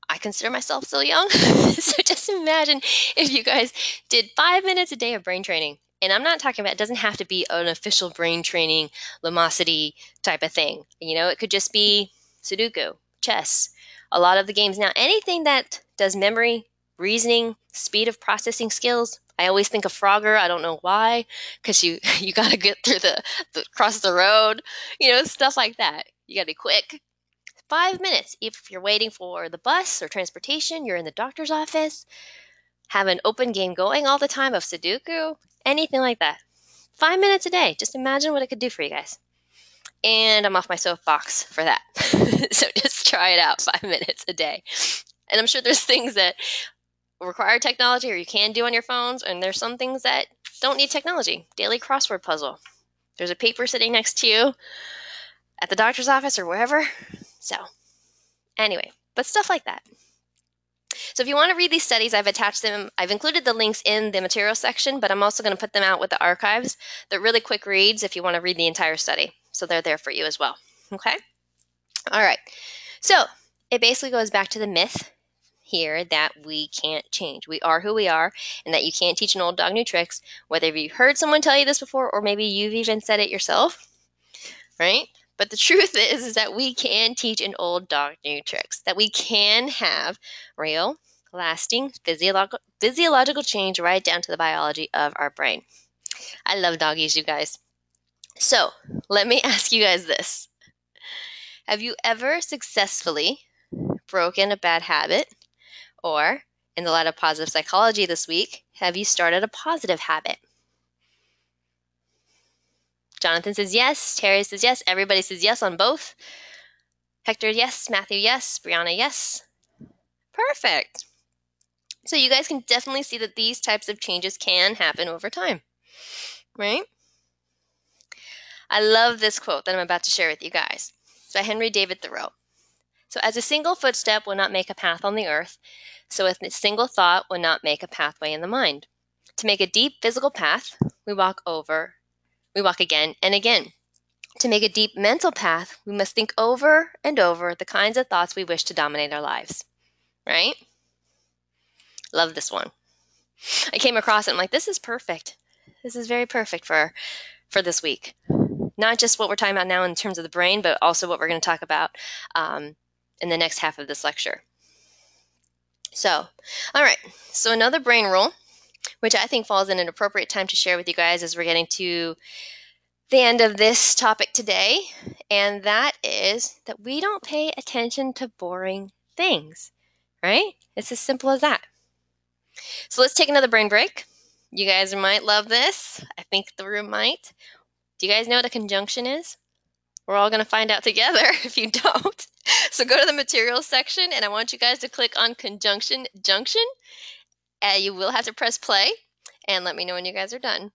I consider myself still young. So just imagine if you guys did 5 minutes a day of brain training. And I'm not talking about, it doesn't have to be an official brain training, Lumosity type of thing. You know, it could just be Sudoku, chess, a lot of the games. Now, anything that does memory, reasoning, speed of processing skills. I always think of Frogger. I don't know why, because you got to get through cross the road, stuff like that. You got to be quick. 5 minutes. If you're waiting for the bus or transportation, you're in the doctor's office, have an open game going all the time of Sudoku, anything like that. 5 minutes a day. Just imagine what it could do for you guys. And I'm off my soapbox for that. So just try it out, 5 minutes a day. And I'm sure there's things that require technology or you can do on your phones, and there's some things that don't need technology. Daily crossword puzzle. There's a paper sitting next to you at the doctor's office or wherever. So anyway, but stuff like that. So if you want to read these studies, I've attached them. I've included the links in the material section, but I'm also going to put them out with the archives. They're really quick reads if you want to read the entire study. So they're there for you as well. Okay? All right. So it basically goes back to the myth here that we can't change. We are who we are, and that you can't teach an old dog new tricks, whether you've heard someone tell you this before or maybe you've even said it yourself, right? But the truth is that we can teach an old dog new tricks, that we can have real, lasting physiological change right down to the biology of our brain. I love doggies, you guys. So let me ask you guys this. Have you ever successfully broken a bad habit? Or, in the light of positive psychology this week, have you started a positive habit? Jonathan says yes. Terry says yes. Everybody says yes on both. Hector, yes. Matthew, yes. Brianna, yes. Perfect. So you guys can definitely see that these types of changes can happen over time, right? I love this quote that I'm about to share with you guys. It's by Henry David Thoreau. So as a single footstep will not make a path on the earth, so a single thought will not make a pathway in the mind. To make a deep physical path, we walk again and again. To make a deep mental path, we must think over and over the kinds of thoughts we wish to dominate our lives. Right? Love this one. I came across it, I'm like, this is perfect. This is very perfect for this week. Not just what we're talking about now in terms of the brain, but also what we're going to talk about in the next half of this lecture. So, all right. So another brain rule, which I think falls in an appropriate time to share with you guys as we're getting to the end of this topic today, and that is that we don't pay attention to boring things, right? It's as simple as that. So let's take another brain break. You guys might love this. I think the room might. Do you guys know what a conjunction is? We're all going to find out together if you don't. So go to the materials section, and I want you guys to click on conjunction junction. You will have to press play, and let me know when you guys are done.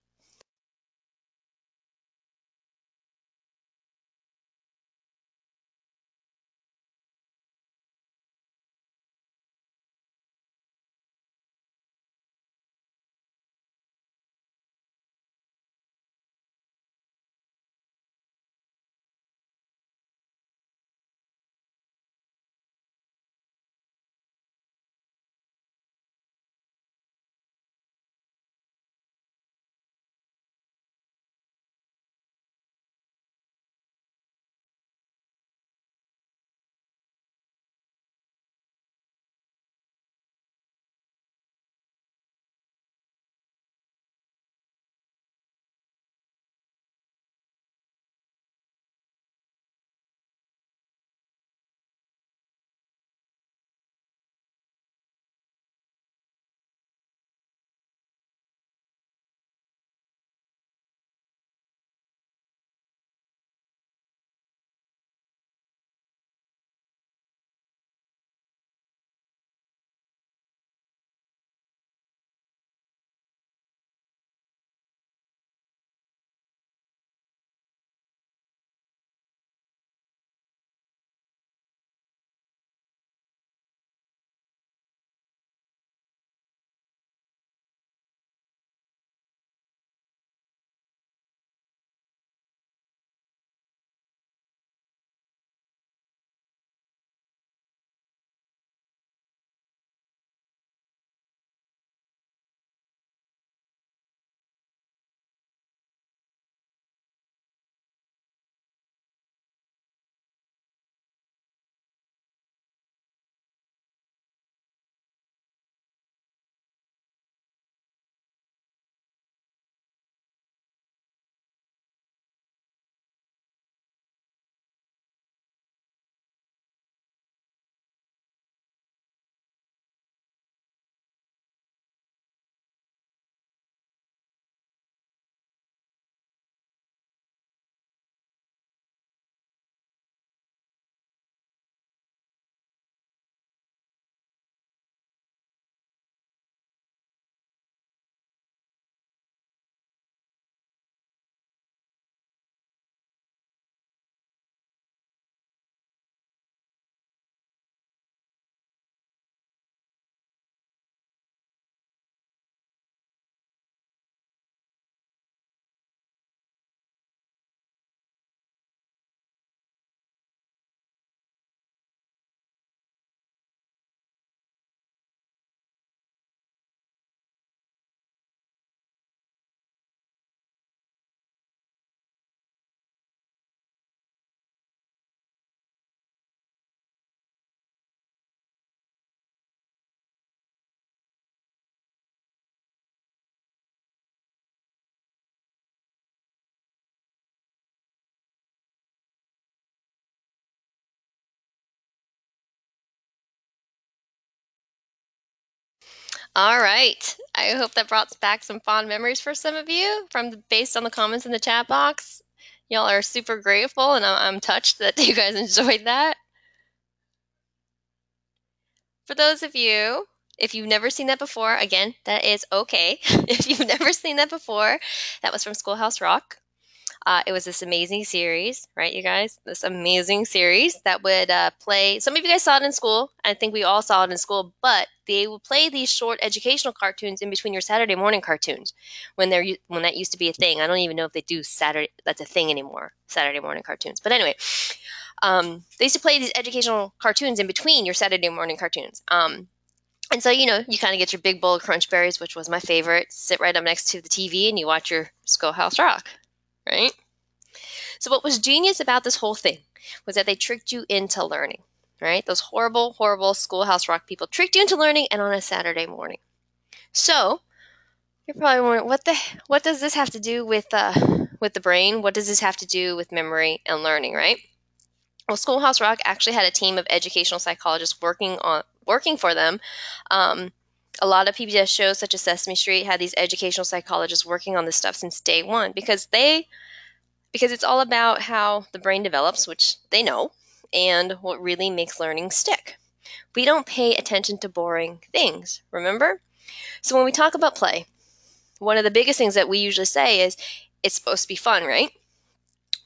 All right. I hope that brought back some fond memories for some of you based on the comments in the chat box. Y'all are super grateful, and I'm touched that you guys enjoyed that. For those of you, if you've never seen that before, again, that is okay. If you've never seen that before, that was from Schoolhouse Rock. It was this amazing series, right, you guys? This amazing series that would play. Some of you guys saw it in school. I think we all saw it in school, but they would play these short educational cartoons in between your Saturday morning cartoons when that used to be a thing. I don't even know if they do Saturday. That's a thing anymore. Saturday morning cartoons. But anyway, they used to play these educational cartoons in between your Saturday morning cartoons. And so, you kind of get your big bowl of Crunch Berries, which was my favorite. Sit right up next to the TV and you watch your Schoolhouse Rock, right? So what was genius about this whole thing was that they tricked you into learning, right? Those horrible, horrible Schoolhouse Rock people tricked you into learning, and on a Saturday morning. So you're probably wondering, what does this have to do with the brain? What does this have to do with memory and learning, right? Well, Schoolhouse Rock actually had a team of educational psychologists working for them. A lot of PBS shows, such as Sesame Street, had these educational psychologists working on this stuff since day one because it's all about how the brain develops, which they know, and what really makes learning stick. We don't pay attention to boring things, remember? So when we talk about play, one of the biggest things that we usually say is it's supposed to be fun, right?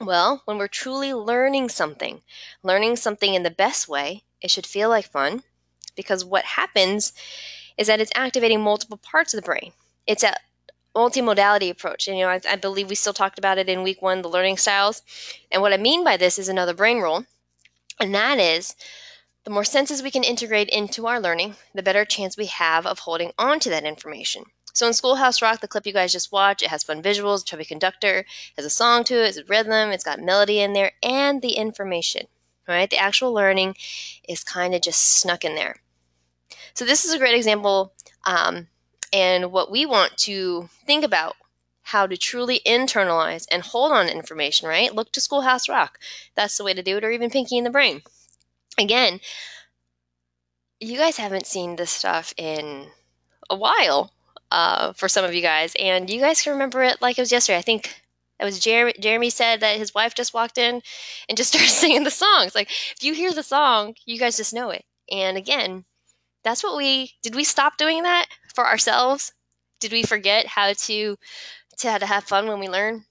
Well, when we're truly learning something in the best way, it should feel like fun, because what happens is that it's activating multiple parts of the brain. It's a multimodality approach. And, I believe we still talked about it in week 1, the learning styles. And what I mean by this is another brain rule, and that is the more senses we can integrate into our learning, the better chance we have of holding on to that information. So in Schoolhouse Rock, the clip you guys just watched, it has fun visuals, chubby conductor, has a song to it, it's a rhythm, it's got melody in there, and the information, right? The actual learning is kind of just snuck in there. So this is a great example, and what we want to think about, how to truly internalize and hold on to information, right? Look to Schoolhouse Rock. That's the way to do it, or even Pinky and the Brain. Again, you guys haven't seen this stuff in a while, for some of you guys, and you guys can remember it like it was yesterday. I think it was Jeremy said that his wife just walked in and just started singing the songs. Like, if you hear the song, you guys just know it. And again, that's what did we stop doing that for ourselves? Did we forget how to have fun when we learn?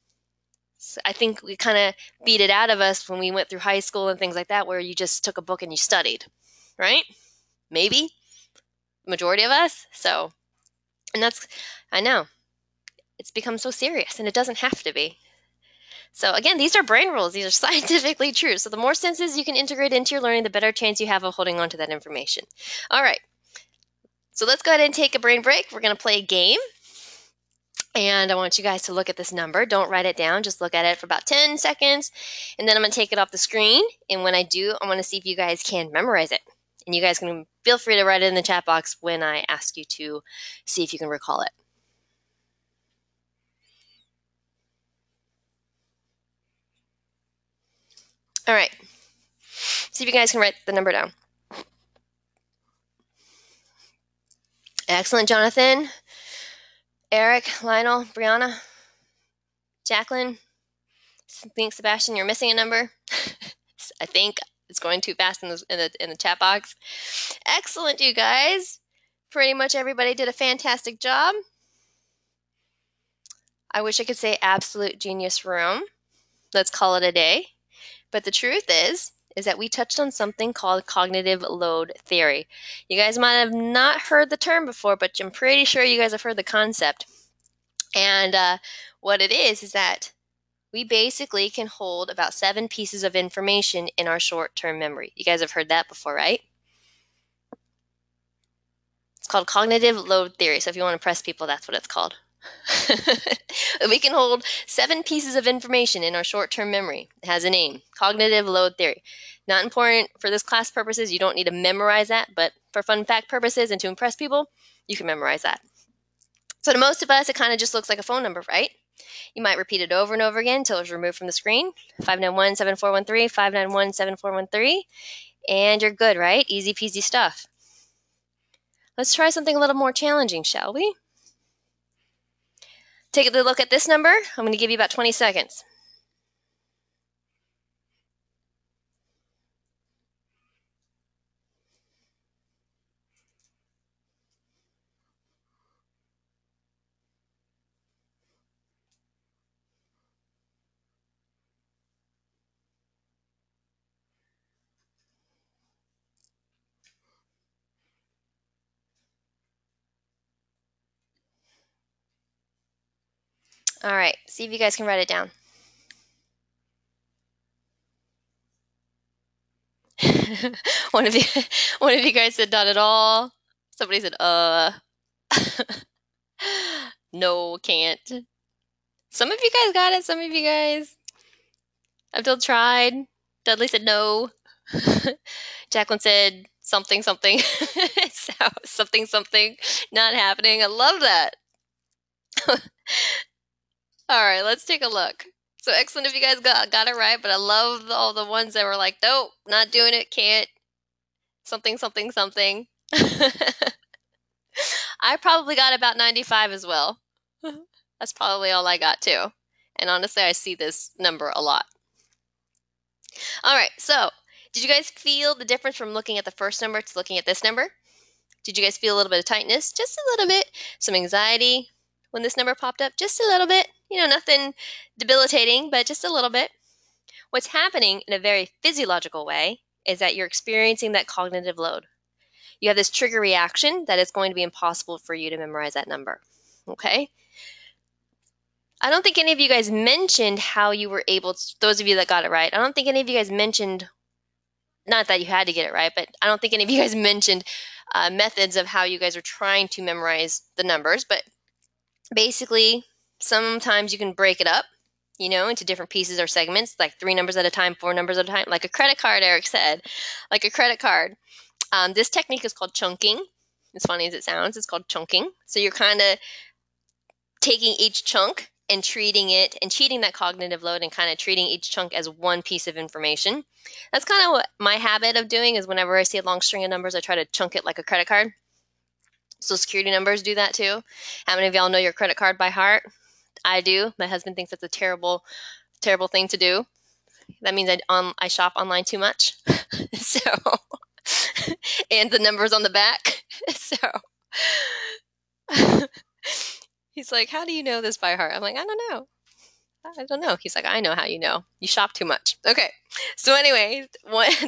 So I think we kind of beat it out of us when we went through high school and things like that, where you just took a book and you studied, right? Maybe majority of us. So, and I know it's become so serious, and it doesn't have to be. So again, these are brain rules. These are scientifically true. So the more senses you can integrate into your learning, the better chance you have of holding on to that information. All right. So let's go ahead and take a brain break. We're going to play a game. And I want you guys to look at this number. Don't write it down. Just look at it for about 10 seconds. And then I'm going to take it off the screen. And when I do, I want to see if you guys can memorize it. And you guys can feel free to write it in the chat box when I ask you to see if you can recall it. All right. See if you guys can write the number down. Excellent, Jonathan. Eric, Lionel, Brianna, Jacqueline. I think, Sebastian, you're missing a number. I think it's going too fast in the chat box. Excellent, you guys. Pretty much everybody did a fantastic job. I wish I could say absolute genius room. Let's call it a day. But the truth is that we touched on something called cognitive load theory. You guys might have not heard the term before, but I'm pretty sure you guys have heard the concept. And what it is that we basically can hold about 7 pieces of information in our short-term memory. You guys have heard that before, right? It's called cognitive load theory. So if you want to press people, that's what it's called. We can hold 7 pieces of information in our short-term memory. It has a name, cognitive load theory. Not important for this class purposes. You don't need to memorize that, but for fun fact purposes and to impress people, you can memorize that. So to most of us, it kind of just looks like a phone number, right? You might repeat it over and over again until it's removed from the screen. 591-7413, 591-7413, and you're good, right? Easy peasy stuff. Let's try something a little more challenging, shall we? Take a look at this number. I'm going to give you about 20 seconds. All right, see if you guys can write it down. one of you guys said not at all. Somebody said no, can't. Some of you guys got it, some of you guys. Abdul tried. Dudley said no. Jacqueline said something something. So, something something not happening. I love that. All right, let's take a look. So excellent if you guys got it right, but I love all the ones that were like, nope, not doing it, can't. Something something something. I probably got about 95 as well. That's probably all I got too. And honestly, I see this number a lot. All right, so did you guys feel the difference from looking at the first number to looking at this number? Did you guys feel a little bit of tightness? Just a little bit. Some anxiety when this number popped up? Just a little bit. You know, nothing debilitating, but just a little bit. What's happening in a very physiological way is that you're experiencing that cognitive load. You have this trigger reaction that it's going to be impossible for you to memorize that number. Okay? I don't think any of you guys mentioned how you were able to, those of you that got it right, I don't think any of you guys mentioned, not that you had to get it right, but I don't think any of you guys mentioned methods of how you guys are trying to memorize the numbers. But basically, sometimes you can break it up, you know, into different pieces or segments, like 3 numbers at a time, 4 numbers at a time, like a credit card, Eric said, like a credit card. This technique is called chunking. As funny as it sounds, it's called chunking. So you're kind of taking each chunk and treating it and cheating that cognitive load and kind of treating each chunk as one piece of information. That's kind of what my habit of doing is whenever I see a long string of numbers, I try to chunk it like a credit card. Social security numbers do that too. How many of y'all know your credit card by heart? I do. My husband thinks that's a terrible, terrible thing to do. That means I shop online too much. So, and the numbers on the back. So, he's like, how do you know this by heart? I'm like, I don't know. I don't know. He's like, I know how you know. You shop too much. Okay. So anyway,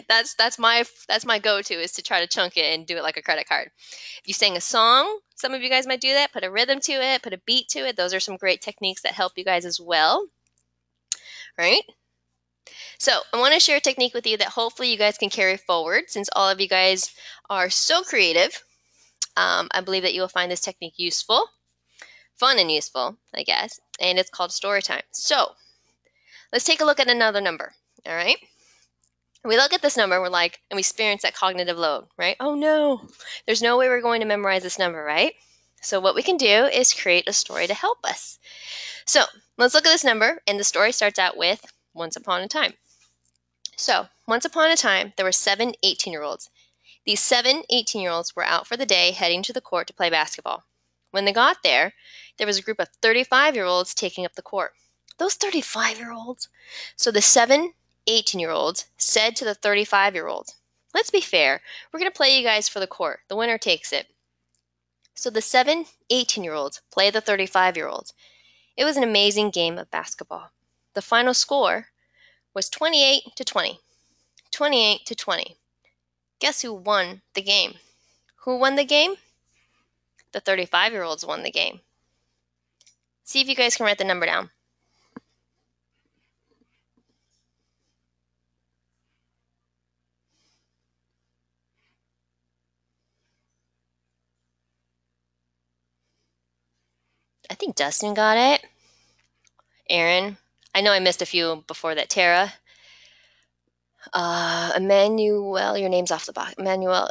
that's my go-to is to try to chunk it and do it like a credit card. If you sang a song, some of you guys might do that. Put a rhythm to it. Put a beat to it. Those are some great techniques that help you guys as well. Right? So I want to share a technique with you that hopefully you guys can carry forward since all of you guys are so creative. I believe that you will find this technique useful, fun and useful, I guess, and it's called story time. So let's take a look at another number, all right? We look at this number, we're like, and we experience that cognitive load, right? Oh no, there's no way we're going to memorize this number, right? So what we can do is create a story to help us. So let's look at this number, and the story starts out with once upon a time. So once upon a time, there were 7 18-year-olds. These 7 18-year-olds were out for the day heading to the court to play basketball. When they got there was a group of 35-year-olds taking up the court. Those 35-year-olds. So the 7 18-year-olds said to the 35-year-olds, let's be fair, we're going to play you guys for the court. The winner takes it. So the 7 18-year-olds play the 35-year-olds. It was an amazing game of basketball. The final score was 28-20. 28-20. Guess who won the game? Who won the game? The 35-year-olds won the game. See if you guys can write the number down. I think Dustin got it. Aaron. I know I missed a few before that. Tara. Emmanuel. Your name's off the box. Emmanuel.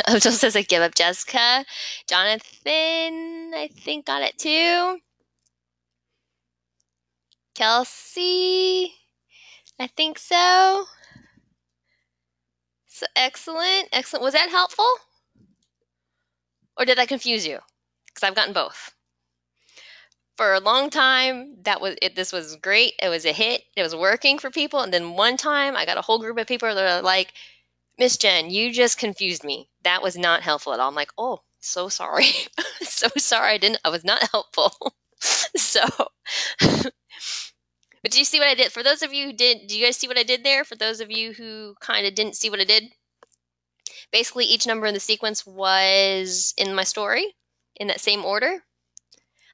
Abdul says I give up. Jessica. Jonathan, I think, got it too. Kelsey. I think so. So excellent. Excellent. Was that helpful? Or did I confuse you? Because I've gotten both. For a long time, this was great. It was a hit. It was working for people. And then one time I got a whole group of people that are like, Miss Jen, you just confused me. That was not helpful at all. I'm like, oh, so sorry. So sorry. I was not helpful. So, but do you see what I did? For those of you who did you guys see what I did there? For those of you who kind of didn't see what I did, basically each number in the sequence was in my story in that same order.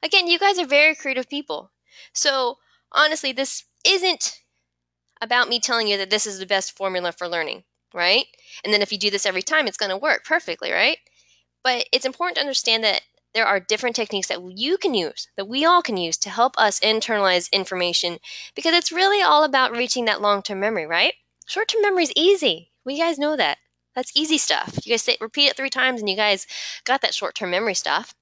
Again, you guys are very creative people. So honestly, this isn't about me telling you that this is the best formula for learning, right? And then if you do this every time, it's going to work perfectly, right? But it's important to understand that there are different techniques that you can use, that we all can use to help us internalize information, because it's really all about reaching that long-term memory, right? Short-term memory is easy. We guys know that. That's easy stuff. You guys repeat it 3 times and you guys got that short-term memory stuff.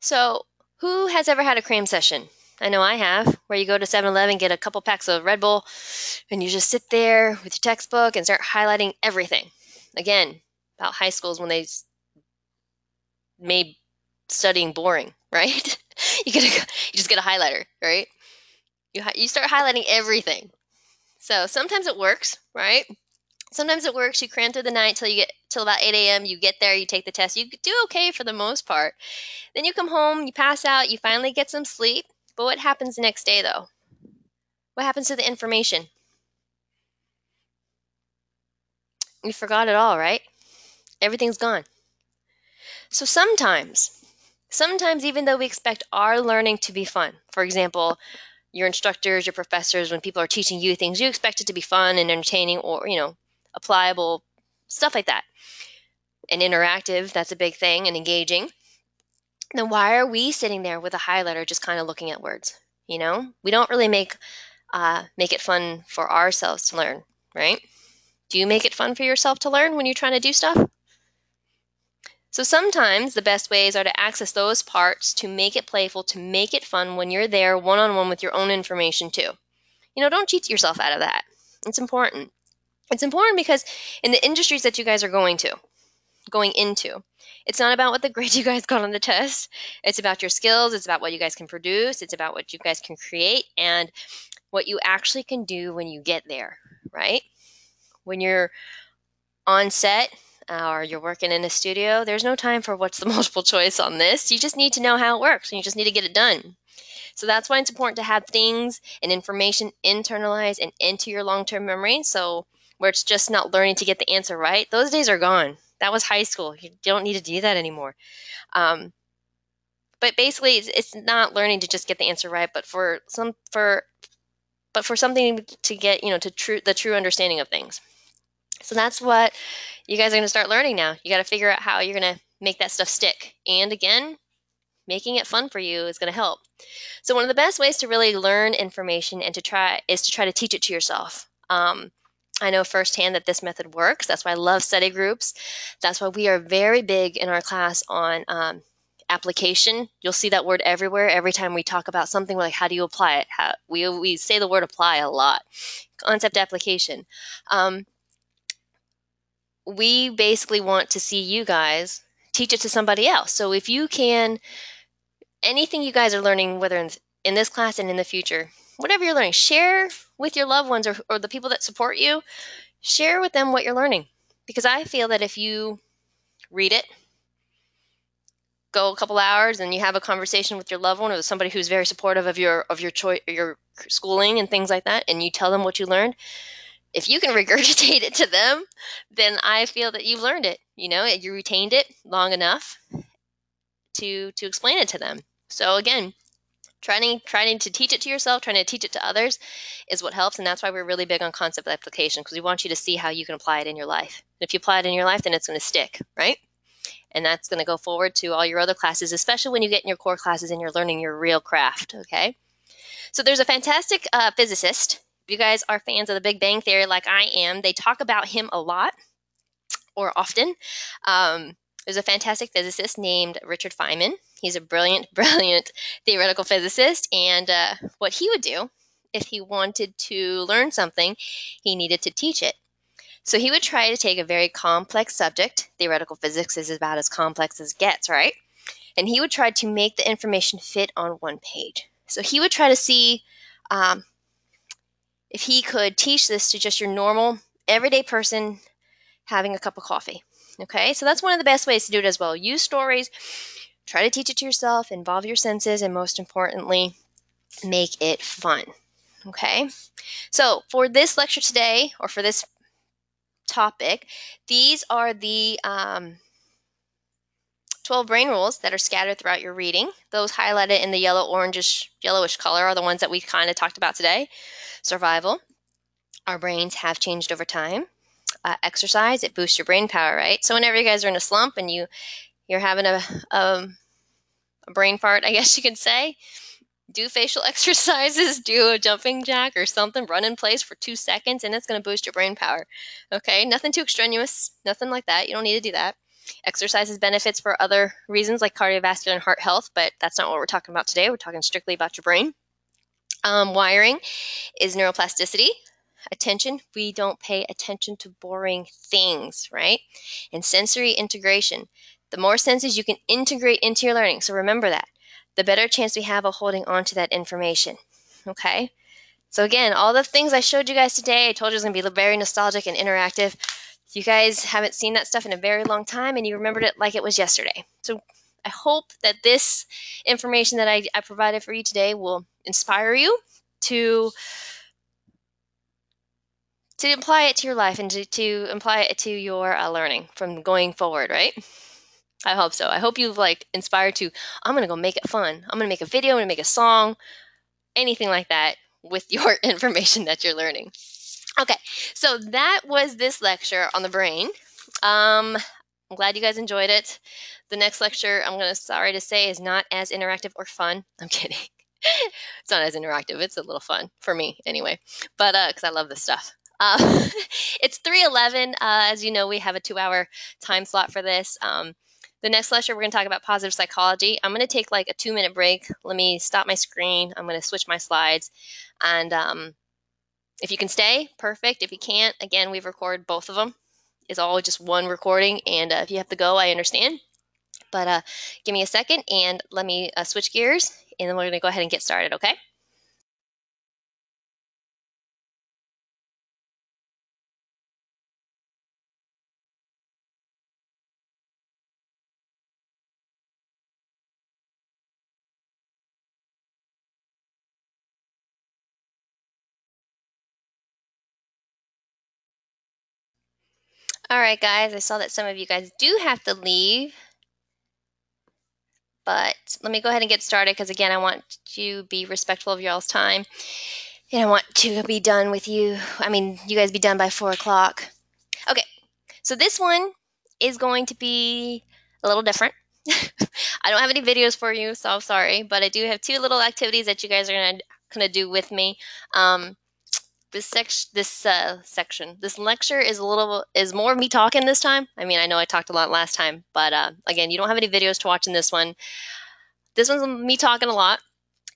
So who has ever had a cram session? I know I have, where you go to 7-Eleven, get a couple packs of Red Bull, and you just sit there with your textbook and start highlighting everything. Again, about high schools when they made studying boring, right? You just get a highlighter, right? You start highlighting everything. So sometimes it works, right? Sometimes it works. You cram through the night till about 8 a.m. You get there, you take the test. You do okay for the most part. Then you come home, you pass out, you finally get some sleep. But what happens the next day, though? What happens to the information? You forgot it all, right? Everything's gone. So sometimes even though we expect our learning to be fun, for example, your instructors, your professors, when people are teaching you things, you expect it to be fun and entertaining or, applicable, stuff like that. And interactive, that's a big thing, and engaging. Then why are we sitting there with a highlighter just kind of looking at words? We don't really make it fun for ourselves to learn, right? Do you make it fun for yourself to learn when you're trying to do stuff? So sometimes the best ways are to access those parts to make it playful, to make it fun when you're there one-on-one with your own information too. Don't cheat yourself out of that. It's important. It's important because in the industries that you guys are going into, it's not about what the grade you guys got on the test. It's about your skills. It's about what you guys can produce. It's about what you guys can create and what you actually can do when you get there, right? When you're on set or you're working in a studio, there's no time for what's the multiple choice on this. You just need to know how it works and you just need to get it done. So that's why it's important to have things and information internalized and into your long-term memory. So where it's just not learning to get the answer right, those days are gone. That was high school. You don't need to do that anymore. But basically, it's not learning to just get the answer right, but for something to get the true understanding of things. So that's what you guys are going to start learning now. You got to figure out how you're going to make that stuff stick. And again, making it fun for you is going to help. So one of the best ways to really learn information and to try to teach it to yourself. I know firsthand that this method works. That's why I love study groups. That's why we are very big in our class on application. You'll see that word everywhere. Every time we talk about something, we're like, how do you apply it? We say the word apply a lot. Concept application. We basically want to see you guys teach it to somebody else. So if you can, anything you guys are learning, whether in this class and in the future, whatever you're learning, share with your loved ones or the people that support you. Share with them what you're learning. Because I feel that if you read it, go a couple hours and you have a conversation with your loved one or somebody who's very supportive of your schooling and things like that, and you tell them what you learned, if you can regurgitate it to them, then I feel that you've learned it. You retained it long enough to explain it to them. So again, trying to teach it to yourself, trying to teach it to others is what helps, and that's why we're really big on concept application, because we want you to see how you can apply it in your life. And if you apply it in your life, then it's going to stick, right? And that's going to go forward to all your other classes, especially when you get in your core classes and you're learning your real craft, okay? So there's a fantastic physicist. If you guys are fans of the Big Bang Theory like I am, they talk about him a lot or often. There's a fantastic physicist named Richard Feynman. He's a brilliant theoretical physicist. And what he would do if he wanted to learn something, he needed to teach it. So he would try to take a very complex subject. Theoretical physics is about as complex as it gets, right? And he would try to make the information fit on one page. So he would try to see um, if he could teach this to just your normal, everyday person having a cup of coffee. Okay, so that's one of the best ways to do it as well. Use stories, try to teach it to yourself, involve your senses, and most importantly, make it fun. Okay, so for this lecture today, or for this topic, these are the 12 brain rules that are scattered throughout your reading. Those highlighted in the yellow, orangish, yellowish color are the ones that we kind of talked about today. Survival. Our brains have changed over time. Exercise, it boosts your brain power, right? So whenever you guys are in a slump and you're having a brain fart, I guess you could say, do facial exercises, do a jumping jack or something, run in place for 2 seconds, and it's going to boost your brain power. Okay, nothing too extraneous, nothing like that. You don't need to do that. Exercise has benefits for other reasons like cardiovascular and heart health, but that's not what we're talking about today. We're talking strictly about your brain. Wiring is neuroplasticity. Attention, we don't pay attention to boring things, right? And sensory integration. The more senses you can integrate into your learning, so remember that, the better chance we have of holding on to that information, okay? So again, all the things I showed you guys today, I told you it was going to be very nostalgic and interactive. You guys haven't seen that stuff in a very long time, and you remembered it like it was yesterday. So I hope that this information that I provided for you today will inspire you to apply it to your life and to apply it to your learning from going forward, right? I hope so. I hope you've inspired to, I'm going to go make it fun. I'm going to make a video, I'm going to make a song, anything like that with your information that you're learning. Okay, so that was this lecture on the brain. I'm glad you guys enjoyed it. The next lecture, sorry to say, is not as interactive or fun. I'm kidding. It's not as interactive. It's a little fun for me anyway, but because I love this stuff. It's 3:11. As you know, we have a 2-hour time slot for this. The next lecture, we're going to talk about positive psychology. I'm going to take a 2-minute break. Let me stop my screen. I'm going to switch my slides. And if you can stay, perfect. If you can't, again, we've recorded both of them. It's all just one recording. And if you have to go, I understand. But give me a second and let me switch gears. And then we're going to go ahead and get started, okay? All right, guys, I saw that some of you guys do have to leave, but let me go ahead and get started because, again, I want to be respectful of y'all's time, and I want to be done with you. You guys be done by 4 o'clock. Okay, so this one is going to be a little different. I don't have any videos for you, so I'm sorry, but I do have 2 little activities that you guys are gonna do with me. This lecture is more of me talking this time. I know I talked a lot last time, but again, you don't have any videos to watch in this one. This one's me talking a lot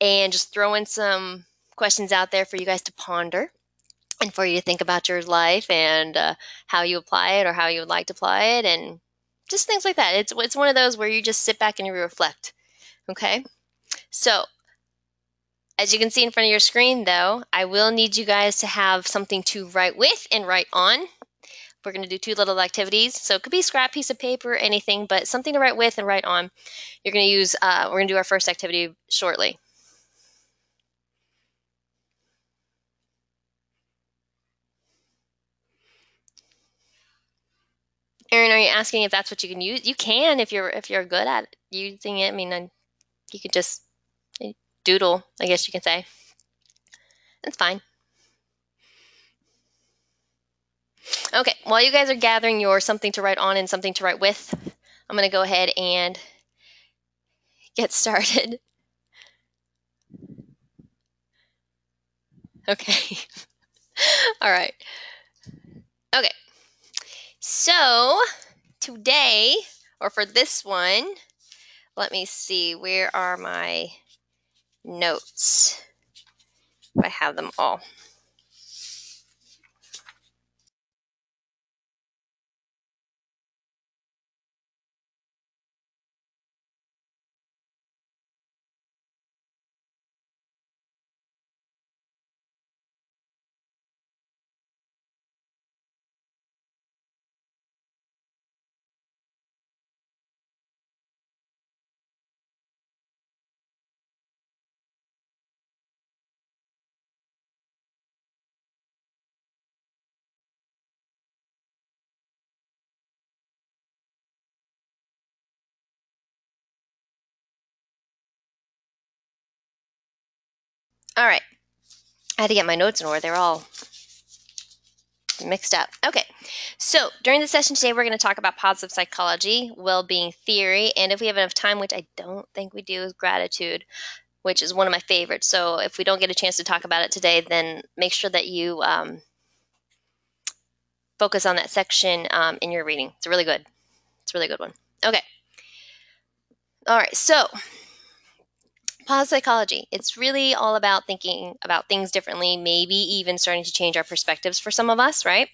and just throwing some questions out there for you guys to ponder and for you to think about your life and how you apply it or how you would like to apply it and just things like that. It's one of those where you just sit back and you reflect. Okay, so as you can see in front of your screen, though, I will need you guys to have something to write with and write on. We're going to do 2 little activities. So it could be a scrap piece of paper, anything, but something to write with and write on. You're going to use, we're going to do our first activity shortly. Erin, are you asking if that's what you can use? You can if you're good at using it. You could just doodle, I guess you can say. That's fine. Okay, while you guys are gathering your something to write on and something to write with, I'm going to go ahead and get started. Okay. All right. Okay. So today, or for this one, let me see, where are my notes? If I have them all. All right. I had to get my notes in order. They're all mixed up. Okay. So during the session today, we're going to talk about positive psychology, well-being theory, and if we have enough time, which I don't think we do, is gratitude, which is one of my favorites. So if we don't get a chance to talk about it today, then make sure that you focus on that section in your reading. It's really good. It's a really good one. Okay. All right. So positive psychology. It's really all about thinking about things differently, maybe even starting to change our perspectives for some of us, right?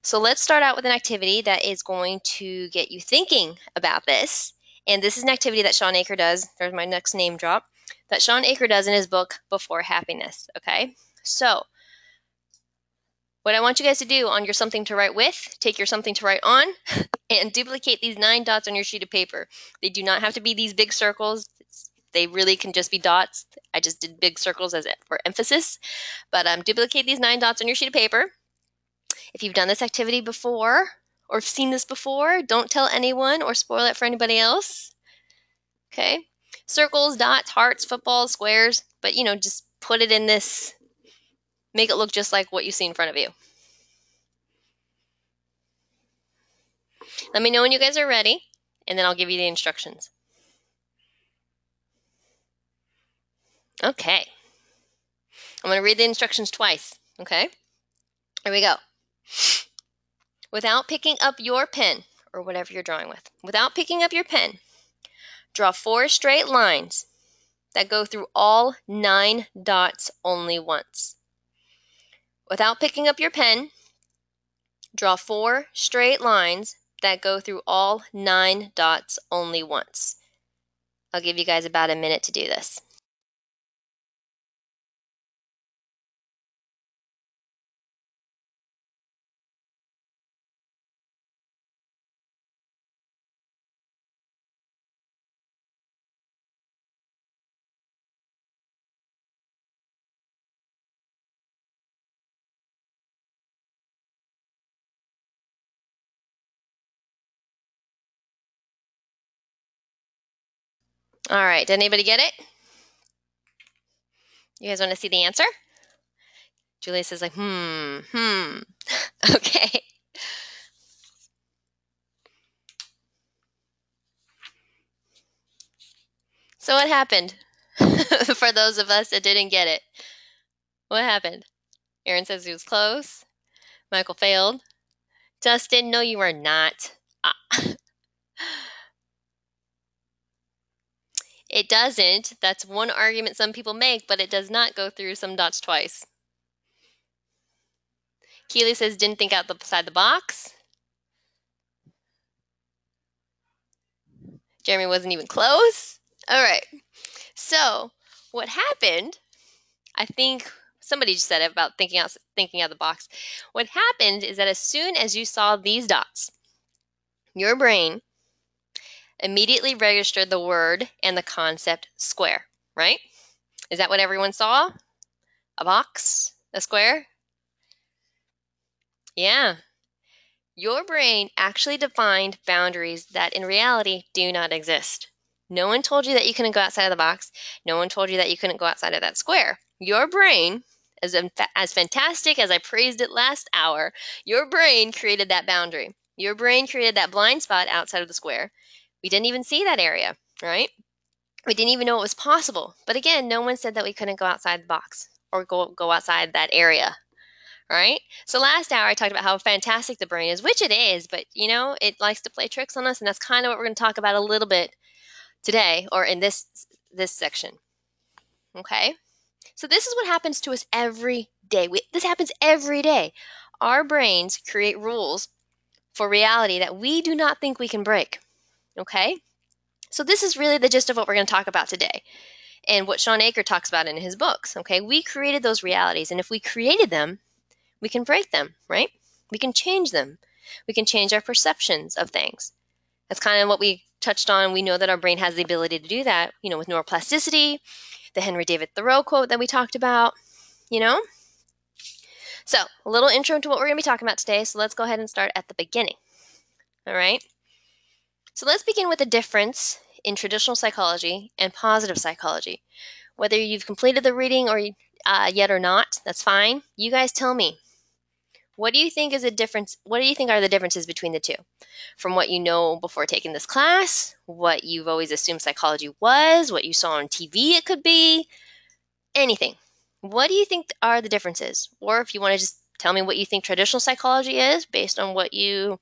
So let's start out with an activity that is going to get you thinking about this. And this is an activity that Sean Aker does. There's my next name drop. That Sean Aker does in his book, Before Happiness. Okay? So what I want you guys to do on your something to write with, take your something to write on, and duplicate these 9 dots on your sheet of paper. They do not have to be these big circles. They really can just be dots. I just did big circles for emphasis. But duplicate these 9 dots on your sheet of paper. If you've done this activity before or seen this before, don't tell anyone or spoil it for anybody else. Okay? Circles, dots, hearts, footballs, squares, but just put it in this, make it look just like what you see in front of you. Let me know when you guys are ready, and then I'll give you the instructions. Okay. I'm going to read the instructions twice, okay? Here we go. Without picking up your pen, or whatever you're drawing with, without picking up your pen, draw 4 straight lines that go through all 9 dots only once. Without picking up your pen, draw 4 straight lines that go through all 9 dots only once. I'll give you guys about a minute to do this. All right, did anybody get it? You guys want to see the answer? Julia says like, Okay. So what happened? For those of us that didn't get it, what happened? Aaron says he was close. Michael failed. Dustin, no, you are not. It doesn't. That's one argument some people make, but it does not go through some dots twice. Keely says didn't think outside the box. Jeremy wasn't even close. All right. So what happened, I think somebody just said it about thinking out the box. What happened is that as soon as you saw these dots, your brain immediately registered the word and the concept square, right? Is that what everyone saw? A box? A square? Yeah. Your brain actually defined boundaries that in reality do not exist. No one told you that you couldn't go outside of the box. No one told you that you couldn't go outside of that square. Your brain, as fantastic as I praised it last hour, your brain created that boundary. Your brain created that blind spot outside of the square. We didn't even see that area, right? We didn't even know it was possible. But again, no one said that we couldn't go outside the box or go outside that area, right? So last hour I talked about how fantastic the brain is, which it is, but it likes to play tricks on us, and that's kind of what we're going to talk about a little bit today, or in this section. Okay? So this is what happens to us every day. This happens every day. Our brains create rules for reality that we do not think we can break. Okay? So this is really the gist of what we're going to talk about today, and what Sean Aker talks about in his books. Okay? We created those realities, and if we created them, we can break them, right? We can change them. We can change our perceptions of things. That's kind of what we touched on. We know that our brain has the ability to do that, with neuroplasticity, the Henry David Thoreau quote that we talked about, So, a little intro to what we're going to be talking about today. So let's go ahead and start at the beginning. All right? So let's begin with the difference in traditional psychology and positive psychology. Whether you've completed the reading or yet or not, that's fine. You guys tell me. What do you think is a difference? What do you think are the differences between the two? From what you know before taking this class, what you've always assumed psychology was, what you saw on TV it could be, anything. What do you think are the differences? Or if you want to just tell me what you think traditional psychology is based on what you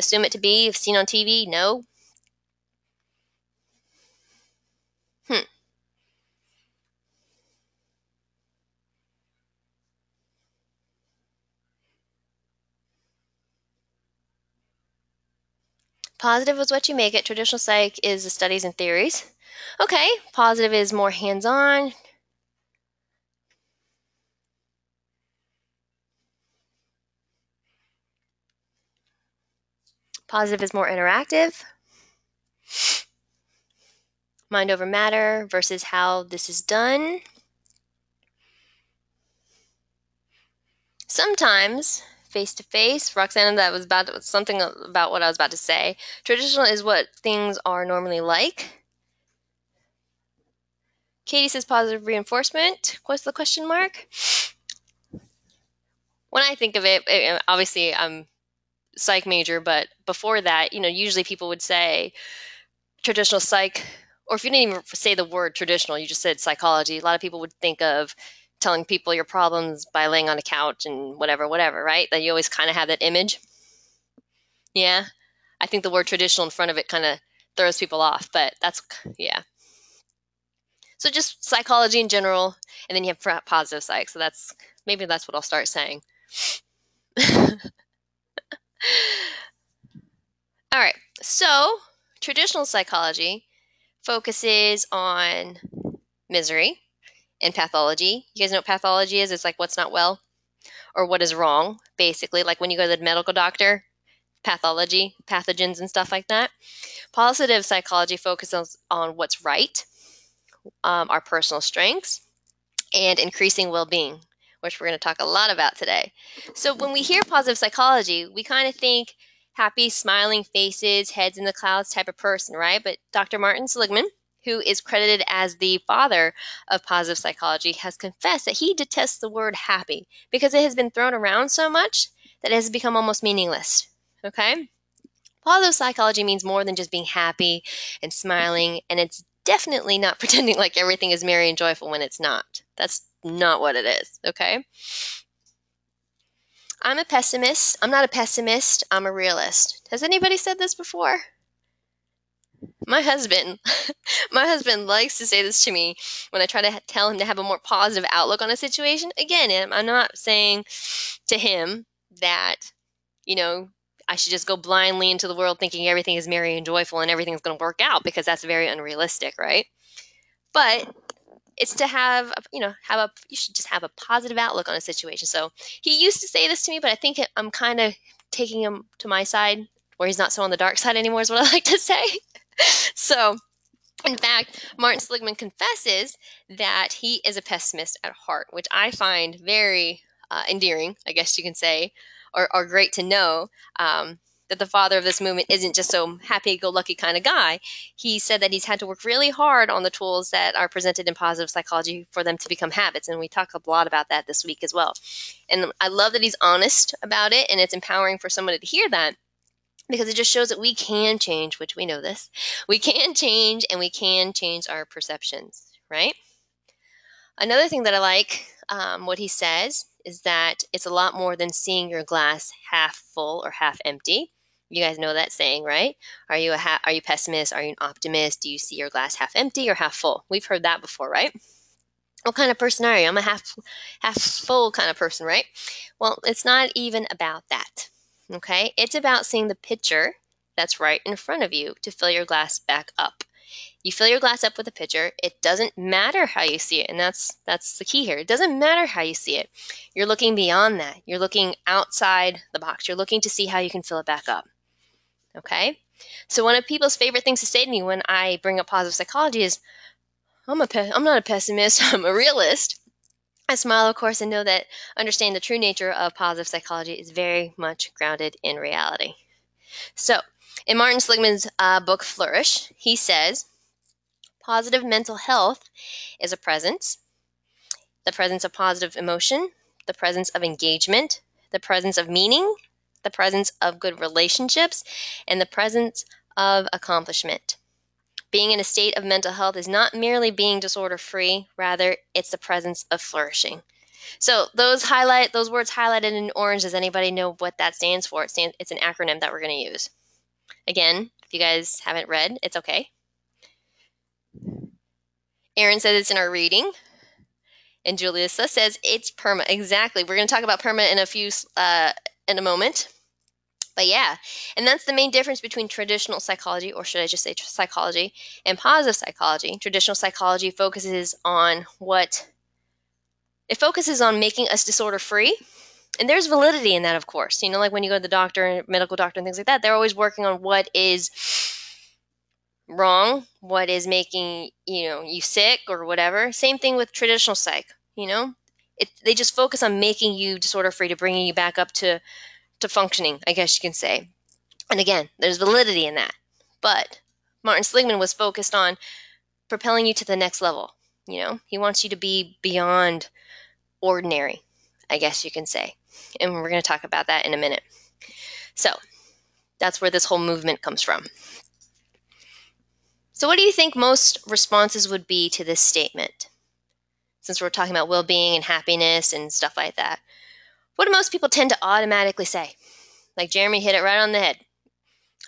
assume it to be, you've seen on TV, no? Hmm. Positive is what you make it. Traditional psych is the studies and theories. Okay, positive is more hands-on. Positive is more interactive. Mind over matter versus how this is done. Sometimes face to face. Roxanne, that was something about what I was about to say. Traditional is what things are normally like. Katie says positive reinforcement. What's the question mark? When I think of it, obviously I'm psych major, but before that, usually people would say traditional psych, or if you didn't even say the word traditional, you just said psychology. A lot of people would think of telling people your problems by laying on a couch and whatever, right? That you always kind of have that image. Yeah. I think the word traditional in front of it kind of throws people off, but yeah. So just psychology in general, and then you have positive psych. So maybe that's what I'll start saying. All right. So traditional psychology focuses on misery and pathology. You guys know what pathology is? It's like what's not well or what is wrong, basically. Like when you go to the medical doctor, pathology, pathogens and stuff like that. Positive psychology focuses on what's right, our personal strengths, and increasing well-being, which we're going to talk a lot about today. So when we hear positive psychology, we kind of think happy, smiling faces, heads in the clouds type of person, right? But Dr. Martin Seligman, who is credited as the father of positive psychology, has confessed that he detests the word happy because it has been thrown around so much that it has become almost meaningless. Okay? Positive psychology means more than just being happy and smiling, and it's definitely not pretending like everything is merry and joyful when it's not. That's not what it is, okay? I'm a pessimist. I'm not a pessimist. I'm a realist. Has anybody said this before? My husband, my husband likes to say this to me when I try to tell him to have a more positive outlook on a situation. Again, I'm not saying to him that, you know, I should just go blindly into the world thinking everything is merry and joyful and everything's going to work out, because that's very unrealistic, right? But it's to have, you should just have a positive outlook on a situation. So he used to say this to me, but I think I'm kind of taking him to my side where he's not so on the dark side anymore is what I like to say. So in fact, Martin Seligman confesses that he is a pessimist at heart, which I find very endearing, I guess you can say, or great to know, that the father of this movement isn't just so happy-go-lucky kind of guy. He said that he's had to work really hard on the tools that are presented in positive psychology for them to become habits, and we talk a lot about that this week as well. And I love that he's honest about it, and it's empowering for somebody to hear that, because it just shows that we can change, which we know this. We can change, and we can change our perceptions, right? Another thing that I like, what he says, is that it's a lot more than seeing your glass half full or half empty. You guys know that saying, right? Are you pessimist? Are you an optimist? Do you see your glass half empty or half full? We've heard that before, right? What kind of person are you? I'm a half full kind of person, right? Well, it's not even about that. Okay? It's about seeing the picture that's right in front of you to fill your glass back up. You fill your glass up with a pitcher. It doesn't matter how you see it, and that's the key here. It doesn't matter how you see it. You're looking beyond that. You're looking outside the box. You're looking to see how you can fill it back up. Okay? So one of people's favorite things to say to me when I bring up positive psychology is, I'm not a pessimist, I'm a realist. I smile, of course, and know that understanding the true nature of positive psychology is very much grounded in reality. So, in Martin Seligman's book Flourish, he says, positive mental health is a presence. the presence of positive emotion, the presence of engagement, the presence of meaning, the presence of good relationships, and the presence of accomplishment. Being in a state of mental health is not merely being disorder-free, rather, it's the presence of flourishing. So those words highlighted in orange, does anybody know what that stands for? It's an acronym that we're going to use. Again, if you guys haven't read, it's okay. Erin says it's in our reading. And Julissa says it's PERMA. Exactly. We're going to talk about PERMA in a moment. But yeah, and that's the main difference between traditional psychology, or should I just say psychology, and positive psychology. Traditional psychology focuses on making us disorder free. And there's validity in that, of course. Like when you go to the doctor, medical doctor, and things like that, they're always working on what is wrong, what is making you sick or whatever. Same thing with traditional psych. They just focus on making you disorder free, to bringing you back up to functioning, I guess you can say. And again, there's validity in that. But Martin Seligman was focused on propelling you to the next level. He wants you to be beyond ordinary, I guess you can say. And we're going to talk about that in a minute. So that's where this whole movement comes from. So what do you think most responses would be to this statement? Since we're talking about well-being and happiness and stuff like that. What do most people tend to automatically say? Like Jeremy hit it right on the head.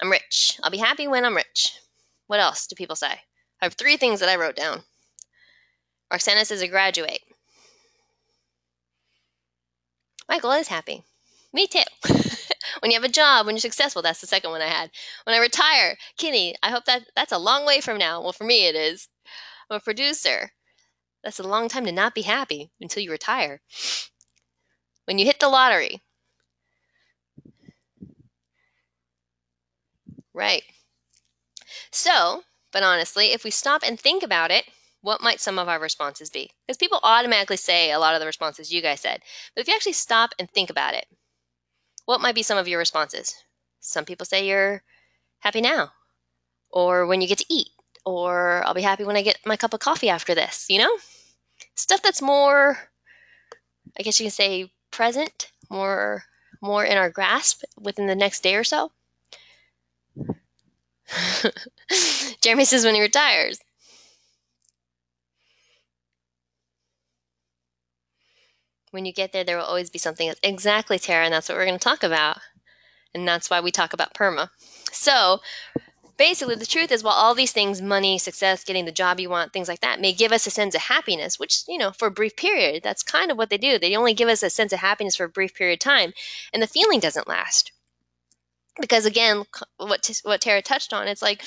I'm rich. I'll be happy when I'm rich. What else do people say? I have 3 things that I wrote down. Roxana says I graduate. Michael is happy. Me too. When you have a job, when you're successful, that's the second one I had. When I retire, Kitty, I hope that's a long way from now. Well, for me it is. I'm a producer. That's a long time to not be happy until you retire. When you hit the lottery. Right. So, but honestly, if we stop and think about it, what might some of our responses be? Because people automatically say a lot of the responses you guys said. But if you actually stop and think about it, what might be some of your responses? Some people say you're happy now, or when you get to eat, or I'll be happy when I get my cup of coffee after this, Stuff that's more, I guess you can say, present, more in our grasp within the next day or so. Jeremy says when he retires. When you get there, there will always be something else. Exactly, Tara, and that's what we're going to talk about. And that's why we talk about PERMA. So basically, the truth is, while all these things, money, success, getting the job you want, things like that, may give us a sense of happiness, which, for a brief period, that's kind of what they do. They only give us a sense of happiness for a brief period of time, and the feeling doesn't last. Because again, what Tara touched on, it's like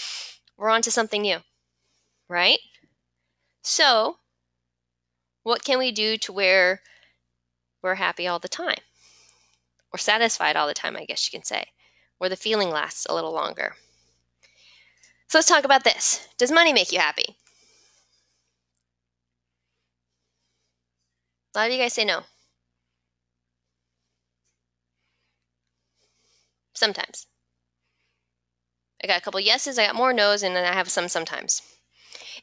we're on to something new, right? So what can we do to where we're happy all the time? Or satisfied all the time, I guess you can say. Where the feeling lasts a little longer. So let's talk about this. Does money make you happy? A lot of you guys say no. Sometimes. I got a couple yeses, I got more no's, and then I have some sometimes.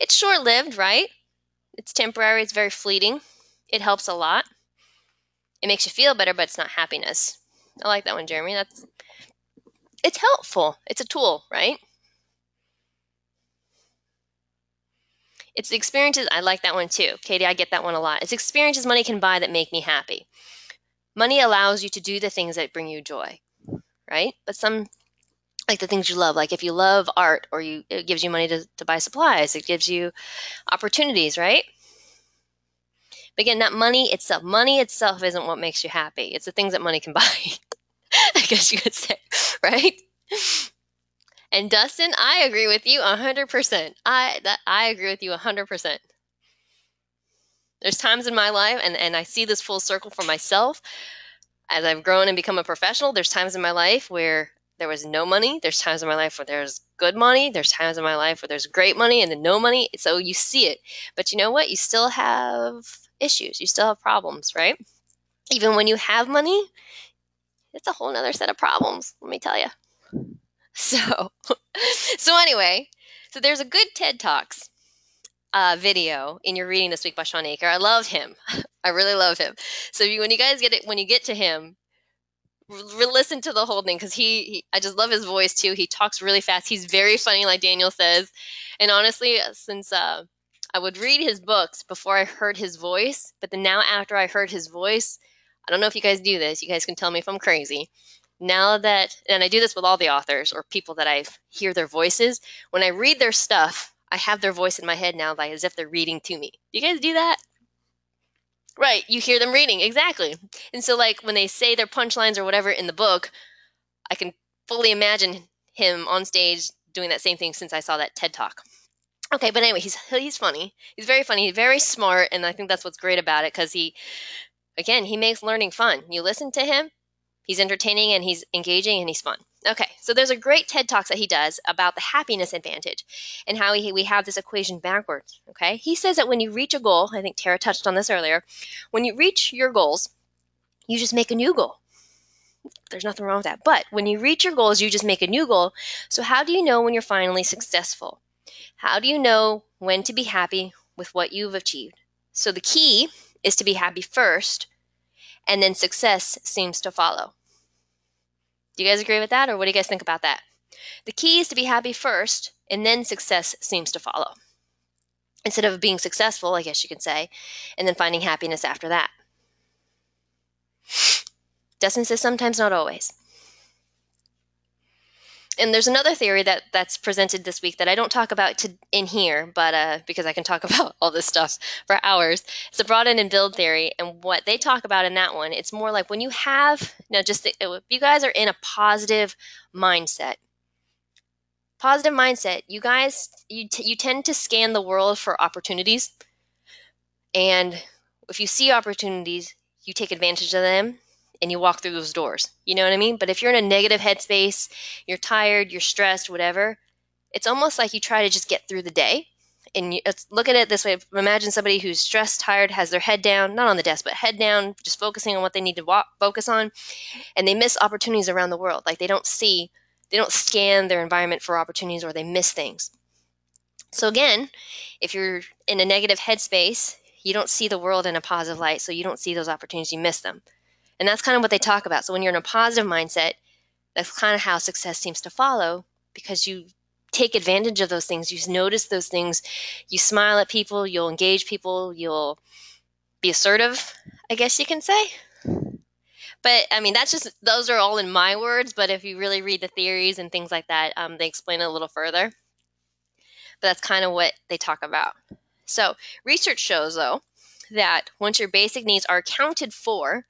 It's short-lived, right? It's temporary, it's very fleeting. It helps a lot. It makes you feel better, but it's not happiness. I like that one, Jeremy. It's helpful. It's a tool, right? It's the experiences. I like that one too. Katie, I get that one a lot. It's experiences money can buy that make me happy. Money allows you to do the things that bring you joy, right? But some, like the things you love, like if you love art, or it gives you money to buy supplies. It gives you opportunities, right? But again, not money itself. Money itself isn't what makes you happy. It's the things that money can buy, I guess you could say, right? And Dustin, I agree with you 100%. I agree with you 100%. There's times in my life, and I see this full circle for myself, as I've grown and become a professional, there's times in my life where there was no money. There's times in my life where there's good money. There's times in my life where there's great money and then no money. So you see it. But you know what? You still have issues. You still have problems, right? Even when you have money, it's a whole nother set of problems, let me tell you. So anyway, so there's a good TED Talks video in Your Reading This Week by Sean Aker. I love him. I really love him. So when you guys get it, when you get to him, listen to the whole thing because I just love his voice too. He talks really fast. He's very funny, like Daniel says. And honestly, since I would read his books before I heard his voice, but then now after I heard his voice, I don't know if you guys do this. You guys can tell me if I'm crazy. Now that, and I do this with all the authors or people that I hear their voices, when I read their stuff, I have their voice in my head now, like as if they're reading to me. Do you guys do that? Right, you hear them reading, exactly. And so like when they say their punchlines or whatever in the book, I can fully imagine him on stage doing that same thing since I saw that TED Talk. Okay, but anyway, he's funny. He's very funny, very smart, and I think that's what's great about it because he makes learning fun. You listen to him, he's entertaining and he's engaging and he's fun. Okay, so there's a great TED Talks that he does about the happiness advantage and how we have this equation backwards, okay? He says that when you reach a goal, I think Tara touched on this earlier, when you reach your goals, you just make a new goal. There's nothing wrong with that. But when you reach your goals, you just make a new goal. So how do you know when you're finally successful? How do you know when to be happy with what you've achieved? So the key is to be happy first, and then success seems to follow. Do you guys agree with that, or what do you guys think about that? The key is to be happy first, and then success seems to follow. Instead of being successful, I guess you could say, and then finding happiness after that. Dustin says sometimes, not always. And there's another theory that's presented this week that I don't talk about in here, but because I can talk about all this stuff for hours. It's the broaden and build theory, and what they talk about in that one, it's more like when you have, if you guys are in a positive mindset, you guys, you tend to scan the world for opportunities, and if you see opportunities, you take advantage of them, and you walk through those doors. You know what I mean? But if you're in a negative headspace, you're tired, you're stressed, whatever, it's almost like you try to just get through the day. And let's look at it this way. Imagine somebody who's stressed, tired, has their head down, not on the desk, but head down, just focusing on what they need to focus on, and they miss opportunities around the world. Like they don't scan their environment for opportunities, or they miss things. So again, if you're in a negative headspace, you don't see the world in a positive light, so you don't see those opportunities, you miss them. And that's kind of what they talk about. So when you're in a positive mindset, that's kind of how success seems to follow, because you take advantage of those things. You notice those things. You smile at people. You'll engage people. You'll be assertive, I guess you can say. But, I mean, those are all in my words. But if you really read the theories and things like that, they explain it a little further. But that's kind of what they talk about. So research shows, though, that once your basic needs are accounted for,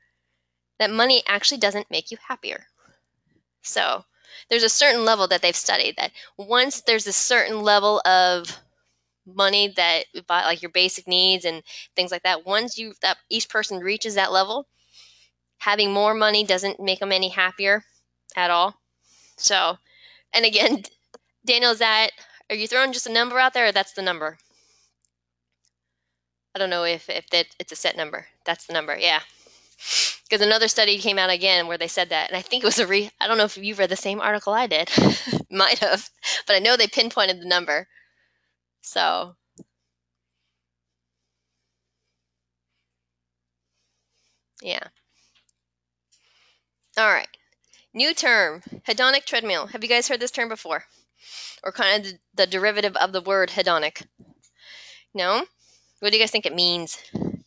that money actually doesn't make you happier. So there's a certain level that they've studied that once there's a certain level of money that like your basic needs and things like that, once that each person reaches that level, having more money doesn't make them any happier at all. So, and again, Daniel, are you throwing just a number out there, or that's the number? I don't know if it's a set number. That's the number, yeah. Because another study came out again where they said that, and I think it was I don't know if you've read the same article I did. Might have, but I know they pinpointed the number. So, yeah. All right. New term, hedonic treadmill. Have you guys heard this term before? Or kind of the derivative of the word hedonic? No? What do you guys think it means?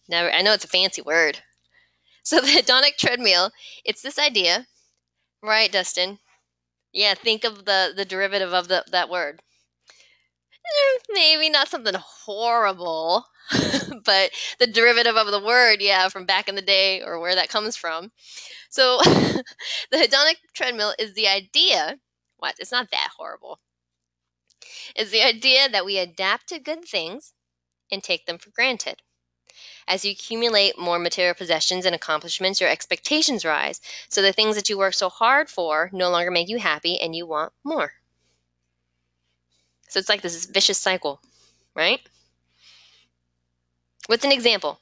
Now, I know it's a fancy word. So the hedonic treadmill, it's this idea, right, Dustin? Yeah, think of the derivative of that word. Maybe not something horrible, but the derivative of the word, yeah, from back in the day or where that comes from. So the hedonic treadmill is the idea, it's not that horrible. It's the idea that we adapt to good things and take them for granted. As you accumulate more material possessions and accomplishments, your expectations rise. So the things that you work so hard for no longer make you happy and you want more. So it's like this vicious cycle, right? What's an example?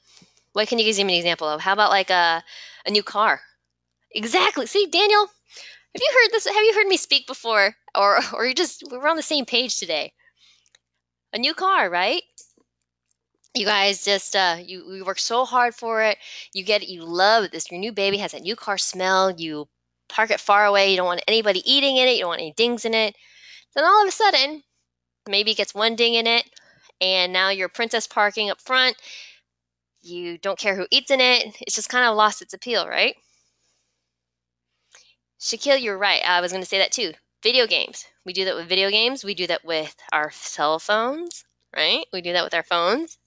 What can you give me an example of? How about like a new car? Exactly. See, Daniel, have you heard this? Have you heard me speak before? Or we're on the same page today. A new car, right? You guys just you work so hard for it. You get it. You love this. Your new baby has that new car smell. You park it far away. You don't want anybody eating in it. You don't want any dings in it. Then all of a sudden, maybe it gets one ding in it, and now you're princess parking up front. You don't care who eats in it. It's just kind of lost its appeal, right? Shaquille, you're right. I was going to say that too. Video games. We do that with video games. We do that with our cell phones, right? We do that with our phones.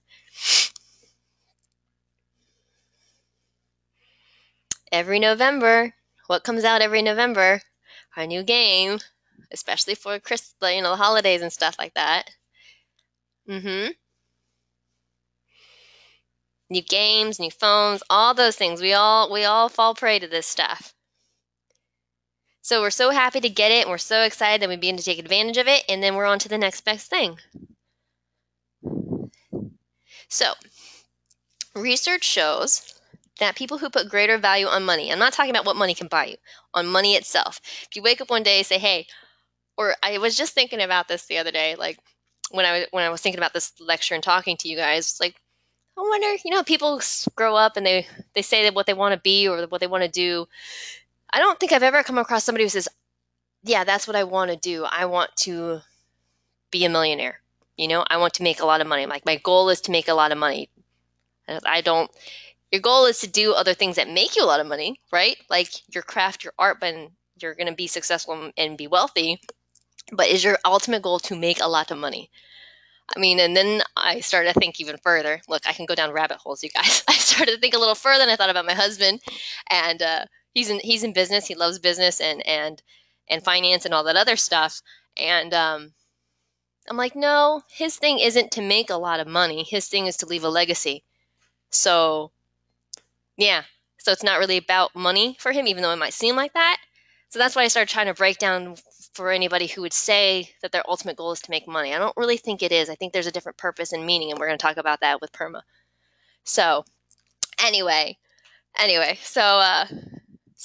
Every November, what comes out every November? Our new game, especially for Christmas, the holidays and stuff like that. Mm-hmm. New games, new phones, all those things. We all fall prey to this stuff. So we're so happy to get it, and we're so excited that we begin to take advantage of it, and then we're on to the next best thing. So, research shows that people who put greater value on money, I'm not talking about what money can buy you, on money itself. If you wake up one day and say, hey, or I was just thinking about this the other day, like when I was thinking about this lecture and talking to you guys, like I wonder, people grow up and they say that what they want to be or what they want to do. I don't think I've ever come across somebody who says, yeah, that's what I want to do. I want to be a millionaire. I want to make a lot of money. Like my goal is to make a lot of money. Your goal is to do other things that make you a lot of money, right? Like your craft, your art, and you're going to be successful and be wealthy. But is your ultimate goal to make a lot of money? I mean, and then I started to think even further. Look, I can go down rabbit holes, you guys. I started to think a little further, and I thought about my husband, and he's in business. He loves business and finance and all that other stuff. And I'm like, no, his thing isn't to make a lot of money. His thing is to leave a legacy. So, yeah. So it's not really about money for him, even though it might seem like that. So that's why I started trying to break down for anybody who would say that their ultimate goal is to make money. I don't really think it is. I think there's a different purpose and meaning, and we're going to talk about that with PERMA. So, anyway, so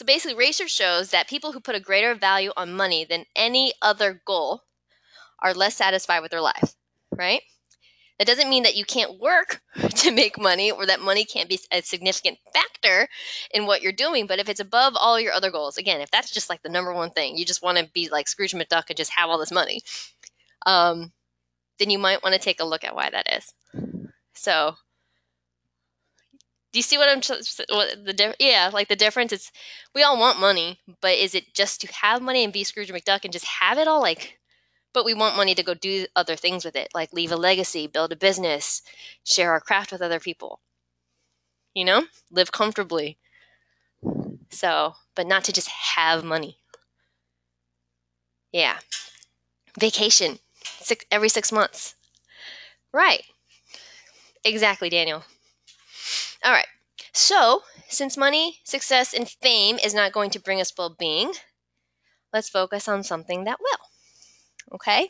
basically, research shows that people who put a greater value on money than any other goal are less satisfied with their lives, right? That doesn't mean that you can't work to make money or that money can't be a significant factor in what you're doing. But if it's above all your other goals, again, if that's just like the number one thing, you just want to be like Scrooge McDuck and just have all this money, then you might want to take a look at why that is. So, do you see what like the difference? It's we all want money, but is it just to have money and be Scrooge McDuck and just have it all? Like, but we want money to go do other things with it, like leave a legacy, build a business, share our craft with other people, live comfortably. So, but not to just have money. Yeah. Vacation every 6 months. Right. Exactly, Daniel. All right. So, since money, success, and fame is not going to bring us well-being, let's focus on something that will. Okay?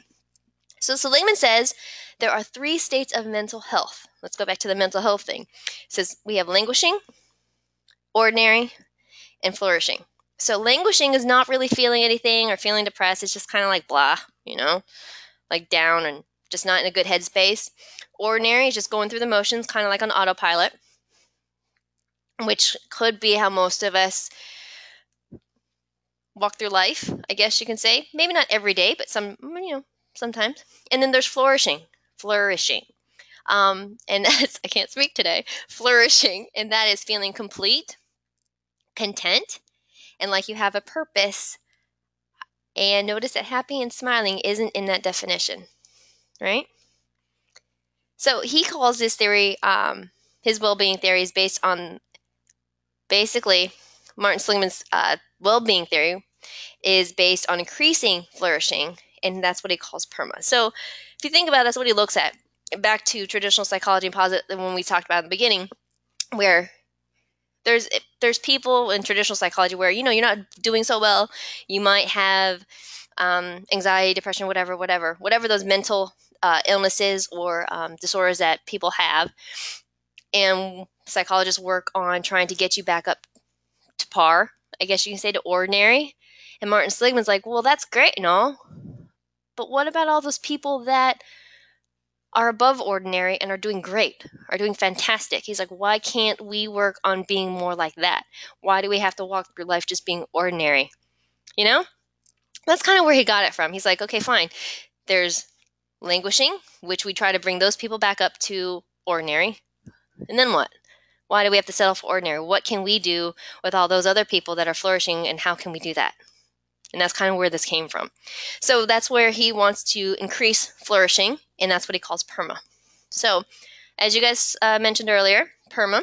So Seligman says there are 3 states of mental health. Let's go back to the mental health thing. It says we have languishing, ordinary, and flourishing. So languishing is not really feeling anything or feeling depressed. It's just kind of like blah, like down and just not in a good headspace. Ordinary is just going through the motions, kind of like on autopilot, which could be how most of us walk through life, I guess you can say. Maybe not every day, but sometimes. And then there's flourishing. And that's, I can't speak today. Flourishing, and that is feeling complete, content, and like you have a purpose. And notice that happy and smiling isn't in that definition, right? So he calls this theory, his well-being theory is based on, basically, Martin Seligman's well-being theory is based on increasing flourishing, and that's what he calls PERMA. So if you think about it, that's what he looks at. Back to traditional psychology and positive, when we talked about in the beginning, where there's people in traditional psychology where you're not doing so well. You might have anxiety, depression, whatever those mental illnesses or disorders that people have, and psychologists work on trying to get you back up to par. I guess you can say to ordinary. And Martin Seligman's like, well, that's great and all, but what about all those people that are above ordinary and are doing great, are doing fantastic. He's like, why can't we work on being more like that? Why do we have to walk through life just being ordinary? You know? That's kind of where he got it from. He's like, okay, fine. There's languishing, which we try to bring those people back up to ordinary. And then what? Why do we have to settle for ordinary? What can we do with all those other people that are flourishing, and how can we do that? And that's kind of where this came from. So that's where he wants to increase flourishing, and that's what he calls PERMA. So as you guys mentioned earlier, PERMA,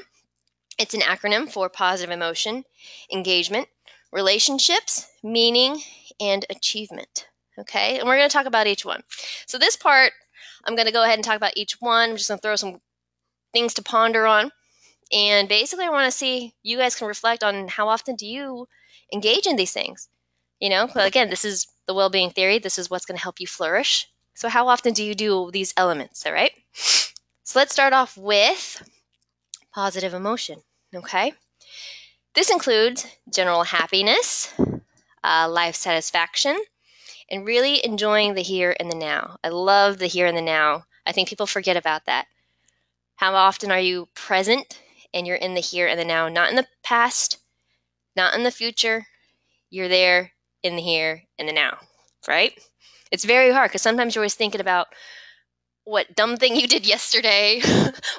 it's an acronym for positive emotion, engagement, relationships, meaning, and achievement. Okay, and we're going to talk about each one. So this part, I'm going to go ahead and talk about each one. I'm just going to throw some things to ponder on. And basically, I want to see you guys can reflect on how often do you engage in these things. You know, well, again, this is the well-being theory. This is what's going to help you flourish. So how often do you do these elements, all right? So let's start off with positive emotion, okay? This includes general happiness, life satisfaction, and really enjoying the here and the now. I love the here and the now. I think people forget about that. How often are you present and you're in the here and the now, not in the past, not in the future? You're there in the here and the now, right? It's very hard because sometimes you're always thinking about what dumb thing you did yesterday,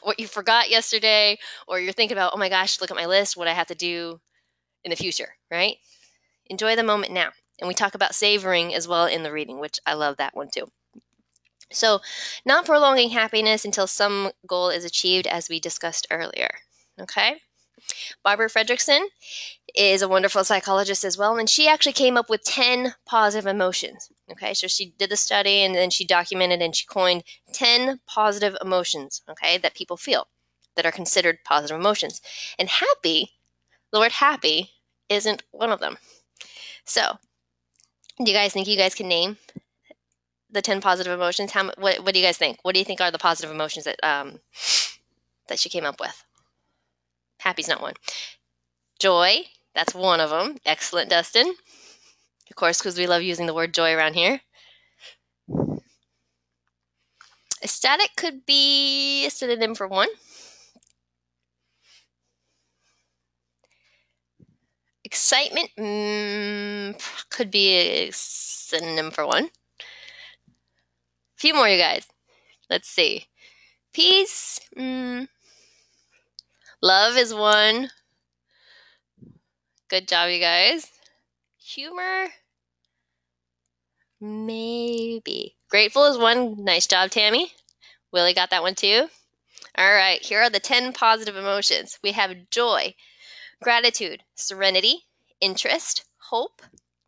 what you forgot yesterday, or you're thinking about, oh my gosh, look at my list, what I have to do in the future, right? Enjoy the moment now. And we talk about savoring as well in the reading, which I love that one too. So, not prolonging happiness until some goal is achieved, as we discussed earlier. Okay? Barbara Fredrickson is a wonderful psychologist as well, and she actually came up with 10 positive emotions. Okay, so she did the study and then she documented and she coined 10 positive emotions, okay, that people feel that are considered positive emotions. And happy, the word happy, isn't one of them. So, do you guys think you guys can name the 10 positive emotions? What do you guys think? What do you think are the positive emotions that she came up with? Happy's not one. Joy, that's one of them. Excellent, Dustin. Of course, because we love using the word joy around here. Ecstatic could be a synonym for one. Excitement could be a synonym for one. A few more, you guys. Let's see. Peace. Love is one. Good job, you guys. Humor. Maybe. Grateful is one. Nice job, Tammy. Willie got that one too. All right, here are the 10 positive emotions. We have joy, gratitude, serenity, interest, hope,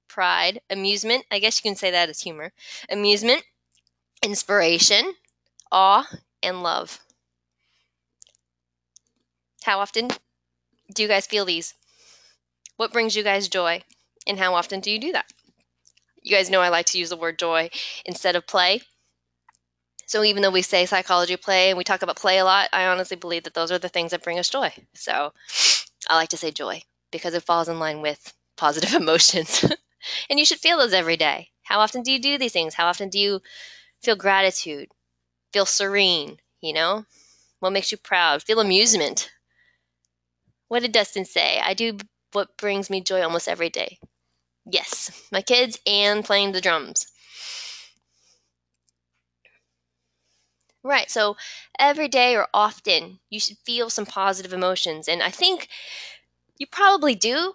pride, amusement. I guess you can say that as humor. Amusement, inspiration, awe, and love. How often do you guys feel these? What brings you guys joy? And how often do you do that? You guys know I like to use the word joy instead of play. So even though we say psychology play and we talk about play a lot, I honestly believe that those are the things that bring us joy. So I like to say joy because it falls in line with positive emotions. And you should feel those every day. How often do you do these things? How often do you feel gratitude? Feel serene, you know? What makes you proud? Feel amusement. What did Dustin say? I do what brings me joy almost every day. Yes, my kids and playing the drums. Right, so every day or often, you should feel some positive emotions. And I think you probably do.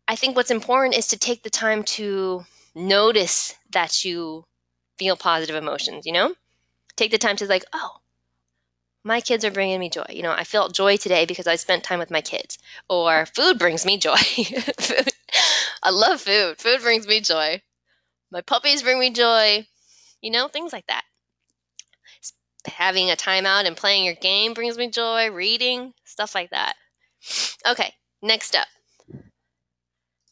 I think what's important is to take the time to notice that you feel positive emotions, you know? Take the time to like, oh, my kids are bringing me joy. You know, I felt joy today because I spent time with my kids. Or food brings me joy. I love food. Food brings me joy. My puppies bring me joy. You know, things like that. Having a timeout and playing your game brings me joy. Reading, stuff like that. Okay, next up.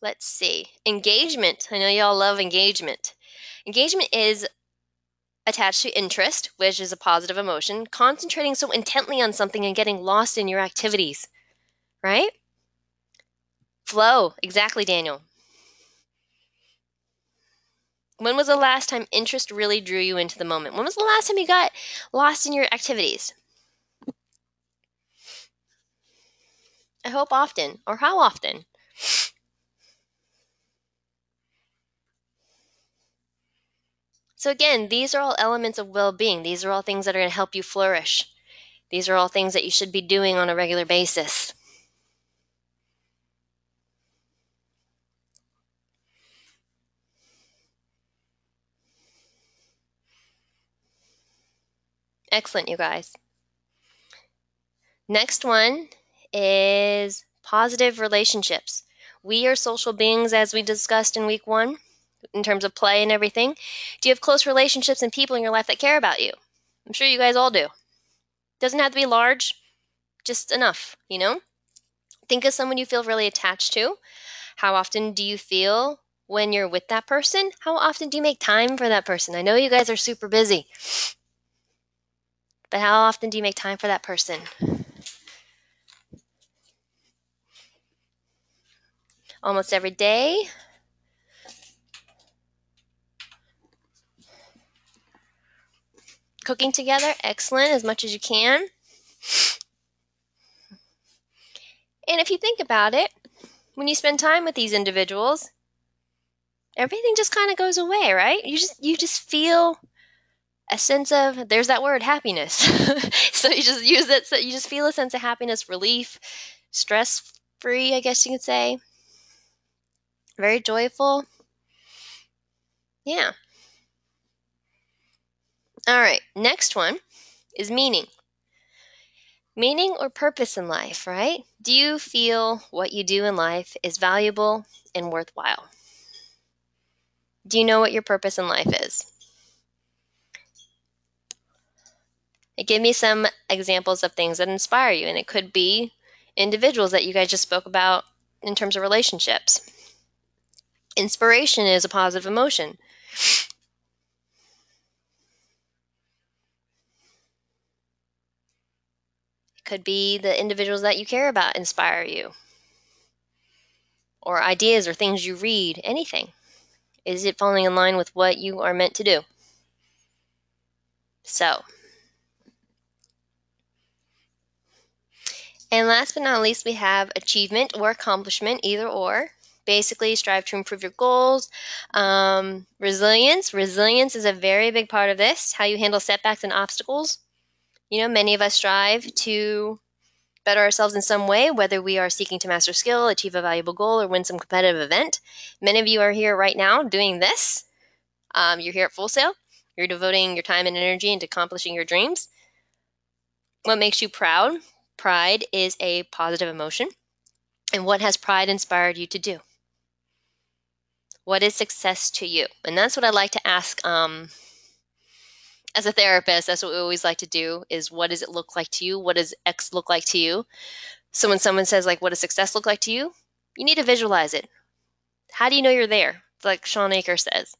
Let's see. Engagement. I know y'all love engagement. Engagement is attached to interest, which is a positive emotion, concentrating so intently on something and getting lost in your activities, right? Flow. Exactly, Daniel. When was the last time interest really drew you into the moment? When was the last time you got lost in your activities? I hope often. Or how often? So again, these are all elements of well-being. These are all things that are going to help you flourish. These are all things that you should be doing on a regular basis. Excellent, you guys. Next one is positive relationships. We are social beings, as we discussed in week 1, in terms of play and everything. Do you have close relationships and people in your life that care about you? I'm sure you guys all do. Doesn't have to be large, just enough, you know? Think of someone you feel really attached to. How often do you feel when you're with that person? How often do you make time for that person? I know you guys are super busy, but how often do you make time for that person? Almost every day? Cooking together? Excellent, as much as you can. And if you think about it, when you spend time with these individuals, everything just kind of goes away, right? You just feel a sense of, there's that word, happiness. So you just use that, so you just feel a sense of happiness, relief, stress free, I guess you could say. Very joyful. Yeah. All right, next one is meaning. Meaning or purpose in life, right? Do you feel what you do in life is valuable and worthwhile? Do you know what your purpose in life is? Give me some examples of things that inspire you, and it could be individuals that you guys just spoke about in terms of relationships. Inspiration is a positive emotion. It could be the individuals that you care about inspire you, or ideas or things you read, anything. Is it falling in line with what you are meant to do? So, and last but not least, we have achievement or accomplishment, either or. Basically, strive to improve your goals. Resilience. Resilience is a very big part of this, how you handle setbacks and obstacles. You know, many of us strive to better ourselves in some way, whether we are seeking to master skill, achieve a valuable goal, or win some competitive event. Many of you are here right now doing this. You're here at Full Sail. You're devoting your time and energy into accomplishing your dreams. What makes you proud? Pride is a positive emotion. And what has pride inspired you to do? What is success to you? And that's what I like to ask as a therapist. That's what we always like to do, is what does it look like to you? What does X look like to you? So when someone says, like, what does success look like to you? You need to visualize it. How do you know you're there? It's like Sean Aker says.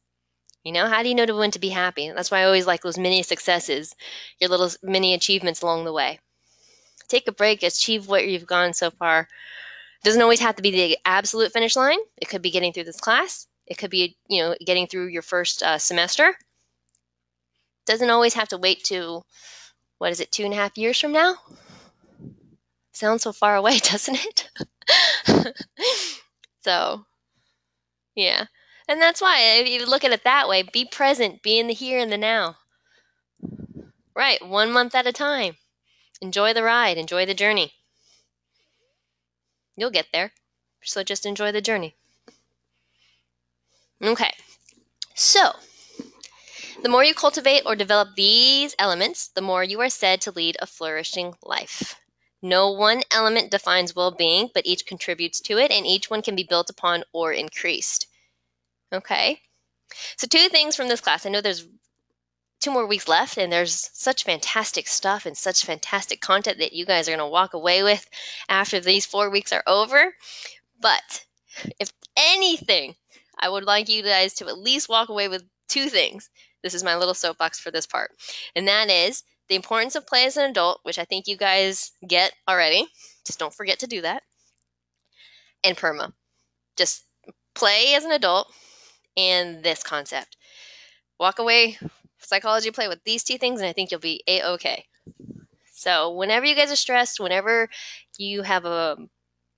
You know, how do you know when to be happy? That's why I always like those mini successes, your little mini achievements along the way. Take a break, achieve what you've gone so far. It doesn't always have to be the absolute finish line. It could be getting through this class. It could be, you know, getting through your first semester. It doesn't always have to wait to, 2.5 years from now? Sounds so far away, doesn't it? So, yeah. And that's why, if you look at it that way, be present, be in the here and the now. Right, 1 month at a time. Enjoy the ride, enjoy the journey. You'll get there. So just enjoy the journey. Okay. So, the more you cultivate or develop these elements, the more you are said to lead a flourishing life. No one element defines well-being, but each contributes to it, and each one can be built upon or increased. Okay? So 2 things from this class. I know there's 2 more weeks left, and there's such fantastic stuff and such fantastic content that you guys are going to walk away with after these 4 weeks are over. But if anything, I would like you guys to at least walk away with 2 things. This is my little soapbox for this part. And that is the importance of play as an adult, which I think you guys get already. Just don't forget to do that. And PERMA. Just play as an adult and this concept. Walk away, psychology, play with these two things, and I think you'll be A-okay. So whenever you guys are stressed, whenever you have a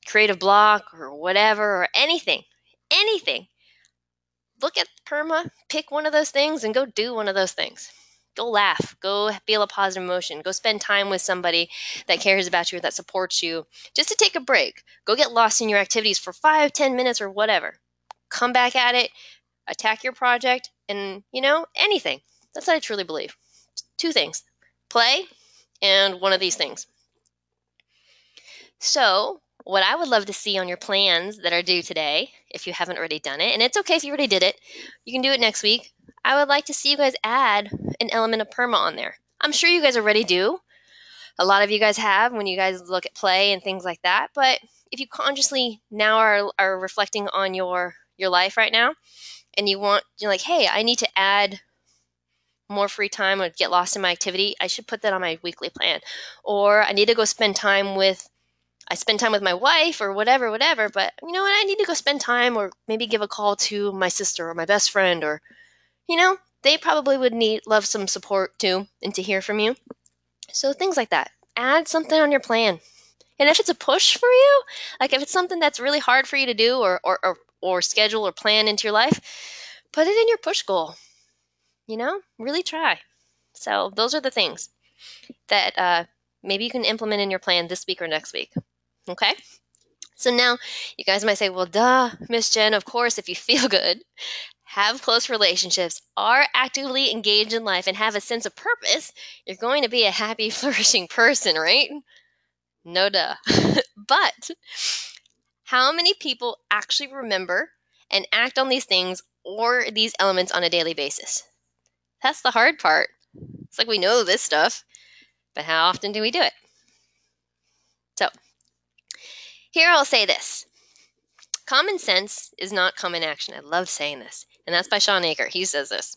creative block or whatever, or anything, look at PERMA, pick one of those things, and go do one of those things. Go laugh, go feel a positive emotion, go spend time with somebody that cares about you or that supports you, just to take a break. Go get lost in your activities for 5-10 minutes or whatever. Come back at it, attack your project, and, anything. That's what I truly believe. Two things: play and one of these things. So, what I would love to see on your plans that are due today, if you haven't already done it, and it's okay if you already did it, you can do it next week. I would like to see you guys add an element of PERMA on there. I'm sure you guys already do. A lot of you guys have when you guys look at play and things like that. But if you consciously now are reflecting on your life right now, and you're like, hey, I need to add more free time or get lost in my activity, I should put that on my weekly plan. Or I need to go spend time with my wife or whatever, but you know what? I need to go spend time or maybe give a call to my sister or my best friend, or, they probably would love some support too and to hear from you. So things like that. Add something on your plan. And if it's a push for you, like if it's something that's really hard for you to do or schedule or plan into your life, put it in your push goal. Really try. So those are the things that maybe you can implement in your plan this week or next week. Okay? So now you guys might say, well, duh, Miss Jen, of course, if you feel good, have close relationships, are actively engaged in life, and have a sense of purpose, you're going to be a happy, flourishing person, right? No duh. But how many people actually remember and act on these things or these elements on a daily basis? That's the hard part. It's like we know this stuff, but how often do we do it? So here I'll say this. Common sense is not common action. I love saying this. And that's by Sean Aker. He says this.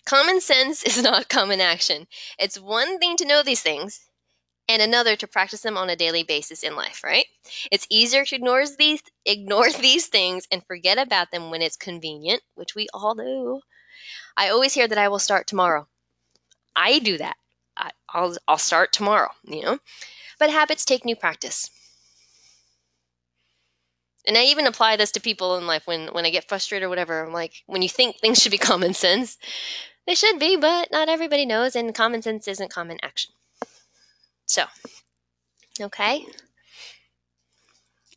Common sense is not common action. It's one thing to know these things and another to practice them on a daily basis in life, right? It's easier to ignore these things and forget about them when it's convenient, which we all do. I always hear that I will start tomorrow. I do that. I'll start tomorrow, But habits take new practice. And I even apply this to people in life when I get frustrated or whatever. I'm like, when you think things should be common sense, they should be, but not everybody knows, and common sense isn't common action. So, okay?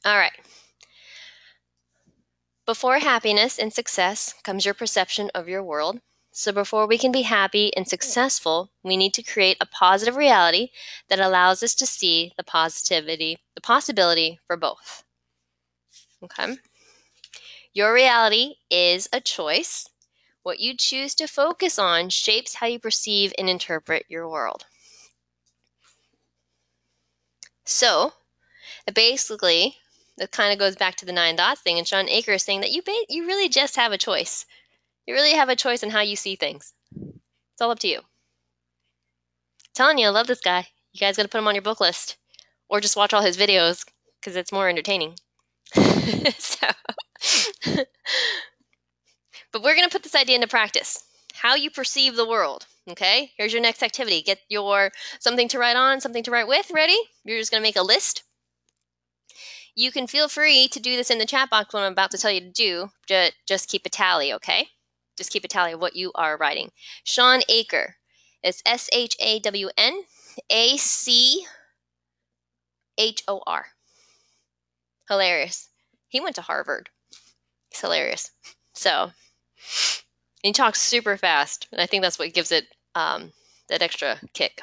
All right. Before happiness and success comes your perception of your world. So before we can be happy and successful, we need to create a positive reality that allows us to see the possibility for both. Okay? Your reality is a choice. What you choose to focus on shapes how you perceive and interpret your world. So, basically, that kind of goes back to the 9 dots thing, and Sean Aker is saying that you really just have a choice. You really have a choice in how you see things. It's all up to you. I'm telling you, I love this guy. You guys got to put him on your book list, or just watch all his videos because it's more entertaining. But we're going to put this idea into practice. How you perceive the world. Okay? Here's your next activity. Get your something to write on, something to write with. Ready? You're just going to make a list. You can feel free to do this in the chat box when I'm about to tell you to do. Just keep a tally, okay? Just keep a tally of what you are writing. Sean Aker. It's SHAWNACHOR. Hilarious. He went to Harvard. He's hilarious. So, he talks super fast, and I think that's what gives it that extra kick.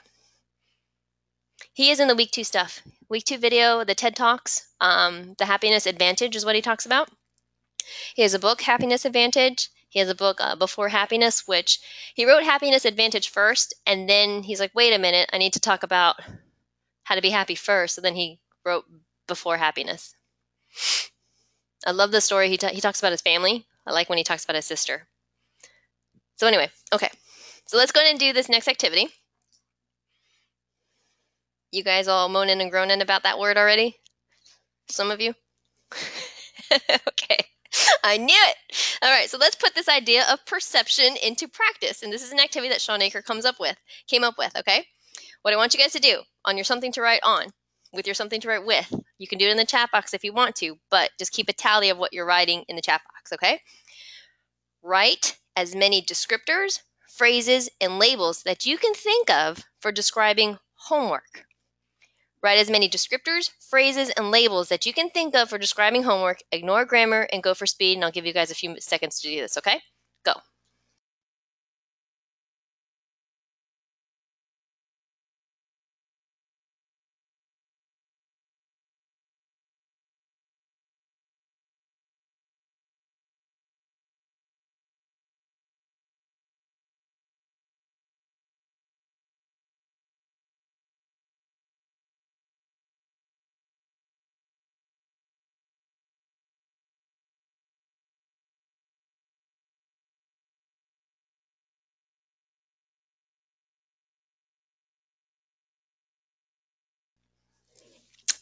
He is in the week 2 stuff. Week 2 video, the TED Talks, the Happiness Advantage is what he talks about. He has a book, Happiness Advantage. He has a book, Before Happiness, which he wrote Happiness Advantage first, and then he's like, wait a minute, I need to talk about how to be happy first. So then he wrote Before Happiness. I love the story. He talks about his family. I like when he talks about his sister. So anyway, okay. So let's go ahead and do this next activity. You guys all moaning and groaning about that word already? Some of you? Okay. I knew it. All right, so let's put this idea of perception into practice. And this is an activity that Sean Aker came up with, okay? What I want you guys to do on your something to write on, with your something to write with, you can do it in the chat box if you want to, but just keep a tally of what you're writing in the chat box, okay? Write as many descriptors, phrases, and labels that you can think of for describing homework. Write as many descriptors, phrases, and labels that you can think of for describing homework. Ignore grammar and go for speed, and I'll give you guys a few seconds to do this, okay? Go.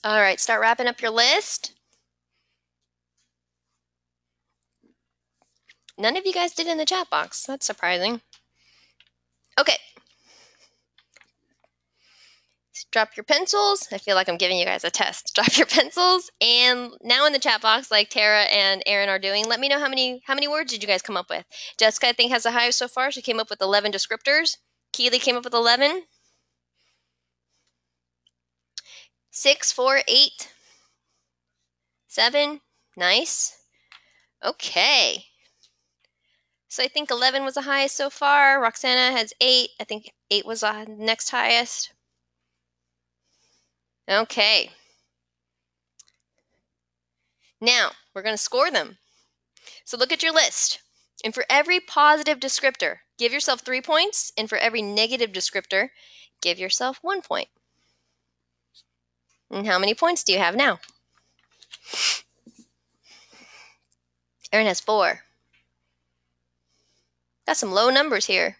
All right, start wrapping up your list. None of you guys did in the chat box. That's surprising. Okay. Drop your pencils. I feel like I'm giving you guys a test. Drop your pencils, and now in the chat box, like Tara and Aaron are doing, let me know how many words did you guys come up with. Jessica, I think, has the highest so far. She came up with 11 descriptors. Keely came up with 11. 6, 4, 8, 7. Nice. Okay. So I think 11 was the highest so far. Roxana has 8. I think 8 was the next highest. Okay. Now, we're going to score them. So look at your list. And for every positive descriptor, give yourself 3 points. And for every negative descriptor, give yourself 1 point. And how many points do you have now? Erin has 4. Got some low numbers here.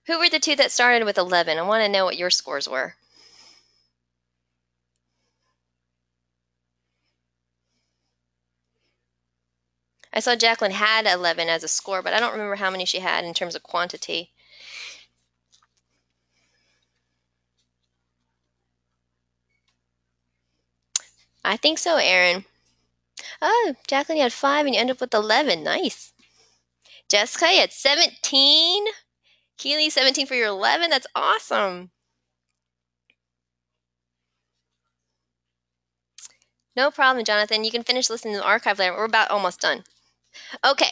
Who were the 2 that started with 11? I want to know what your scores were. I saw Jacqueline had 11 as a score, but I don't remember how many she had in terms of quantity. I think so, Erin. Oh, Jacqueline, you had 5 and you end up with 11. Nice. Jessica, you had 17. Keely, 17 for your 11. That's awesome. No problem, Jonathan. You can finish listening to the archive later. We're about almost done. Okay.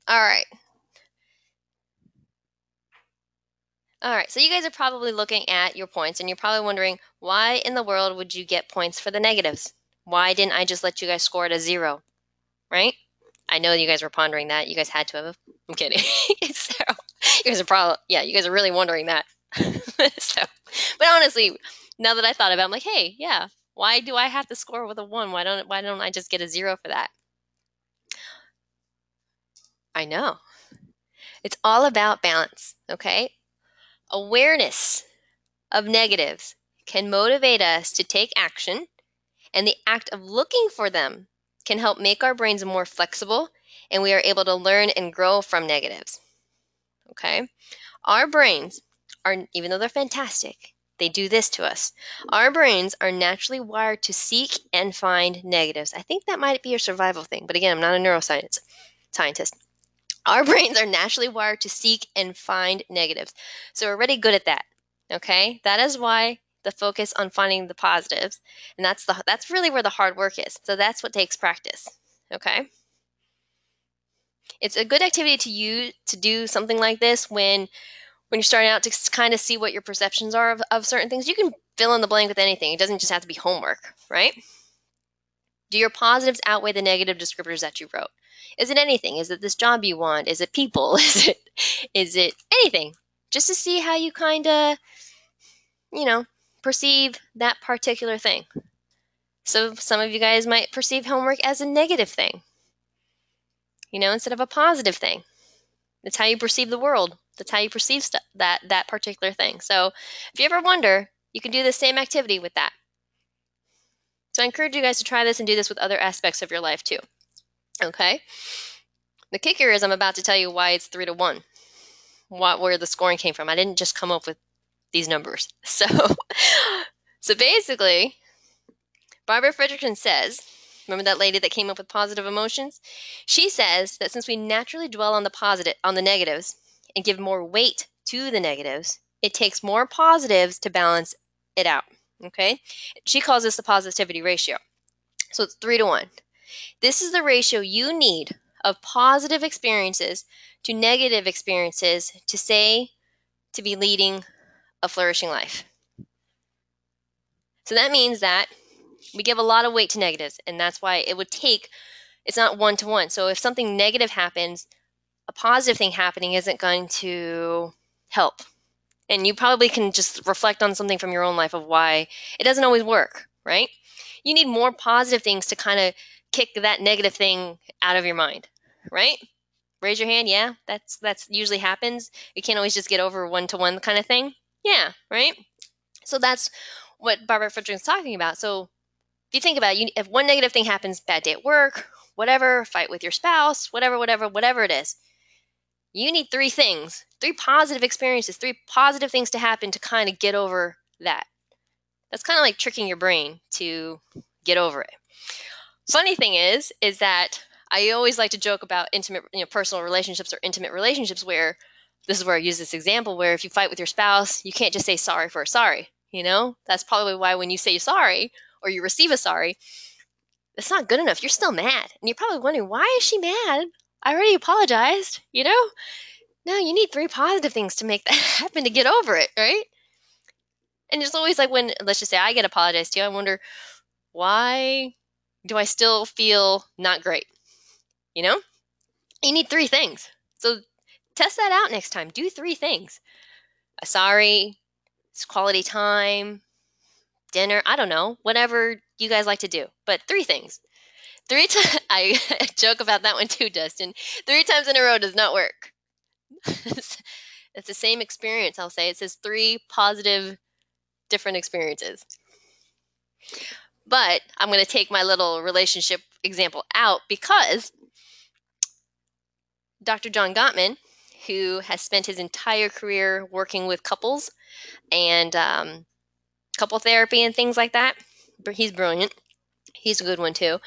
All right. All right. So you guys are probably looking at your points, and you're probably wondering, why in the world would you get points for the negatives? Why didn't I just let you guys score it as 0? Right? I know you guys were pondering that. You guys had to have. I'm kidding. So, you guys are probably, you guys are really wondering that. So, but honestly, now that I thought about it, I'm like, hey, yeah, why do I have to score with a 1? Why don't I just get a 0 for that? I know. It's all about balance, okay? Awareness of negatives can motivate us to take action, and the act of looking for them can help make our brains more flexible, and we are able to learn and grow from negatives, okay? Our brains are, even though they're fantastic, they do this to us. Our brains are naturally wired to seek and find negatives. I think that might be a survival thing, but again, I'm not a neuroscientist. Our brains are naturally wired to seek and find negatives. So we're already good at that, okay? That is why the focus on finding the positives, and that's really where the hard work is. So that's what takes practice, okay? It's a good activity to do something like this when you're starting out, to kind of see what your perceptions are of certain things. You can fill in the blank with anything. It doesn't just have to be homework, right? Do your positives outweigh the negative descriptors that you wrote? Is it anything? Is it this job you want? Is it people? Is it anything? Just to see how you kind of, perceive that particular thing. So some of you guys might perceive homework as a negative thing, instead of a positive thing. That's how you perceive the world. That's how you perceive that particular thing. So if you ever wonder, you can do the same activity with that. So I encourage you guys to try this and do this with other aspects of your life too. Okay? The kicker is I'm about to tell you why it's 3-1. Where the scoring came from. I didn't just come up with these numbers. So basically, Barbara Fredrickson says, remember that lady that came up with positive emotions? She says that since we naturally dwell on the negatives and give more weight to the negatives, it takes more positives to balance it out. Okay? She calls this the positivity ratio. So it's 3-1. This is the ratio you need of positive experiences to negative experiences to be leading a flourishing life. So that means that we give a lot of weight to negatives, and that's why it's not 1-1. So if something negative happens, a positive thing happening isn't going to help. And you probably can just reflect on something from your own life of why it doesn't always work, right? You need more positive things to kind of kick that negative thing out of your mind, right? Raise your hand. Yeah, that's usually happens. You can't always just get over 1-1 kind of thing. Yeah, right? So that's what Barbara Fredrickson's talking about. So if you think about it, if one negative thing happens, bad day at work, whatever, fight with your spouse, whatever it is, you need 3 things, 3 positive experiences, 3 positive things to happen to kind of get over that. That's kind of like tricking your brain to get over it. Funny thing is that I always like to joke about personal relationships or intimate relationships where this is where I use this example where if you fight with your spouse, you can't just say sorry for a sorry. That's probably why when you say sorry or you receive a sorry, it's not good enough. You're still mad. And you're probably wondering, why is she mad? I already apologized, No, you need 3 positive things to make that happen to get over it, right? And it's always like when, let's just say I get apologized to, I wonder, why do I still feel not great? You need 3 things. So test that out next time. Do 3 things. A sorry, it's quality time, dinner, I don't know, whatever you guys like to do. But 3 things. 3 times, I joke about that one too, Dustin. 3 times in a row does not work. It's the same experience, I'll say. It says 3 positive different experiences. But I'm going to take my little relationship example out because Dr. John Gottman, who has spent his entire career working with couples and couple therapy and things like that, he's brilliant. He's a good one too.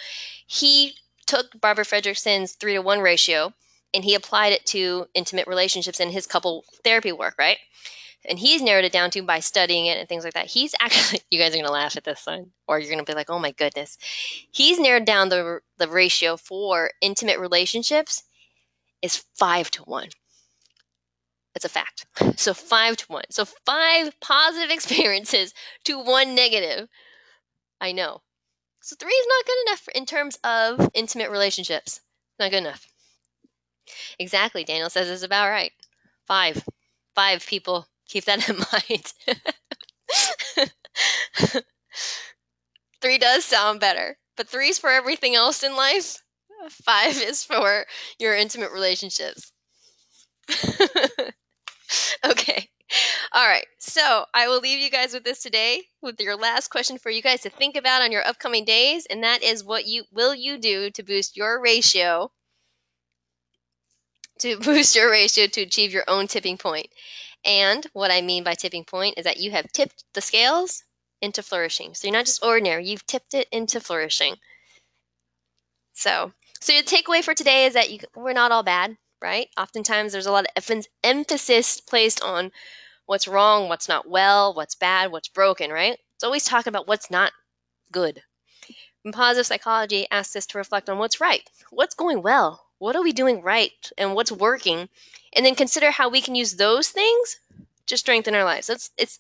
He took Barbara Fredrickson's 3-1 ratio and he applied it to intimate relationships in his couple therapy work, right? And he's narrowed it down to by studying it and things like that. He's actually, you guys are going to laugh at this one, or you're going to be like, oh my goodness. He's narrowed down the ratio for intimate relationships is 5-1. It's a fact. So 5-1. So 5 positive experiences to 1 negative. I know. So 3 is not good enough in terms of intimate relationships. Not good enough. Exactly. Daniel says it's about right. 5. 5 people. Keep that in mind. 3 does sound better, but 3 is for everything else in life. 5 is for your intimate relationships. Okay. All right. So I will leave you guys with this today with your last question for you guys to think about on your upcoming days. And that is, what will you do to boost your ratio to achieve your own tipping point? And what I mean by tipping point is that you have tipped the scales into flourishing. So you're not just ordinary, you've tipped it into flourishing. So your takeaway for today is that we're not all bad, right? Oftentimes there's a lot of emphasis placed on what's wrong, what's not well, what's bad, what's broken, right? It's always talking about what's not good. And positive psychology asks us to reflect on what's right, what's going well, what are we doing right, and what's working, and then consider how we can use those things to strengthen our lives. It's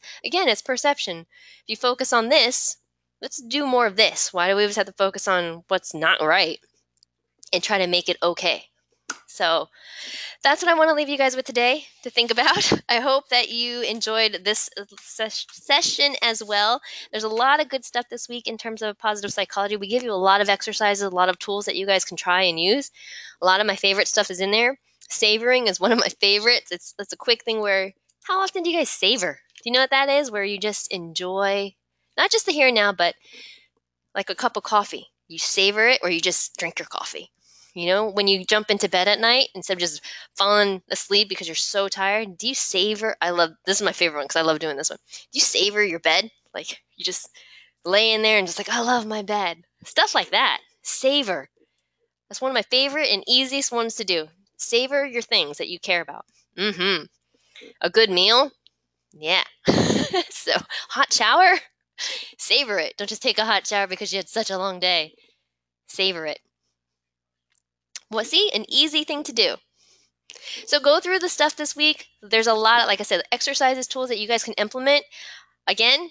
perception. If you focus on this, let's do more of this. Why do we always have to focus on what's not right and try to make it okay? So that's what I want to leave you guys with today to think about. I hope that you enjoyed this session as well. There's a lot of good stuff this week in terms of positive psychology. We give you a lot of exercises, a lot of tools that you guys can try and use. A lot of my favorite stuff is in there. Savoring is one of my favorites. It's a quick thing where, how often do you guys savor? Do you know what that is? Where you just enjoy not just the here and now, but like a cup of coffee. You savor it or you just drink your coffee. You know, when you jump into bed at night, instead of just falling asleep because you're so tired, do you savor? I love this is my favorite one because I love doing this one. Do you savor your bed? Like you just lay in there and just like, I love my bed. Stuff like that. Savor. That's one of my favorite and easiest ones to do. Savor your things that you care about. Mm-hmm. A good meal? Yeah. So, hot shower? Savor it. Don't just take a hot shower because you had such a long day. Savor it. Well, see, an easy thing to do. So go through the stuff this week. There's a lot of, like I said, exercises, tools that you guys can implement. Again,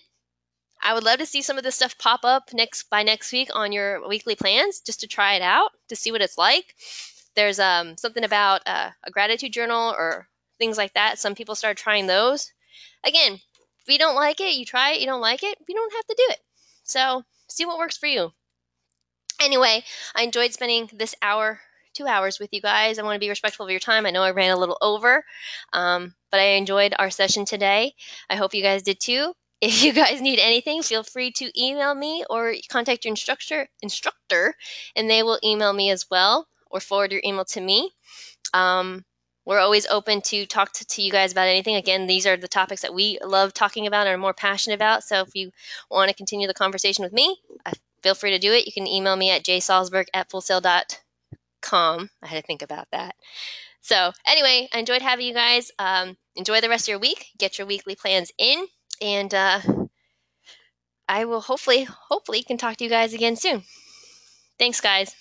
I would love to see some of this stuff pop up by next week on your weekly plans, just to try it out, to see what it's like. There's something about a gratitude journal or things like that. Some people start trying those. Again, if you don't like it, you try it. You don't like it, you don't have to do it. So see what works for you. Anyway, I enjoyed spending this hour, 2 hours with you guys. I want to be respectful of your time. I know I ran a little over, but I enjoyed our session today. I hope you guys did too. If you guys need anything, feel free to email me or contact your instructor, and they will email me as well or forward your email to me. We're always open to talk to you guys about anything. Again, these are the topics that we love talking about and are more passionate about. So if you want to continue the conversation with me, feel free to do it. You can email me at jsalzberg@fullsail.com. I had to think about that. So anyway, I enjoyed having you guys. Enjoy the rest of your week. Get your weekly plans in. And I will hopefully can talk to you guys again soon. Thanks, guys.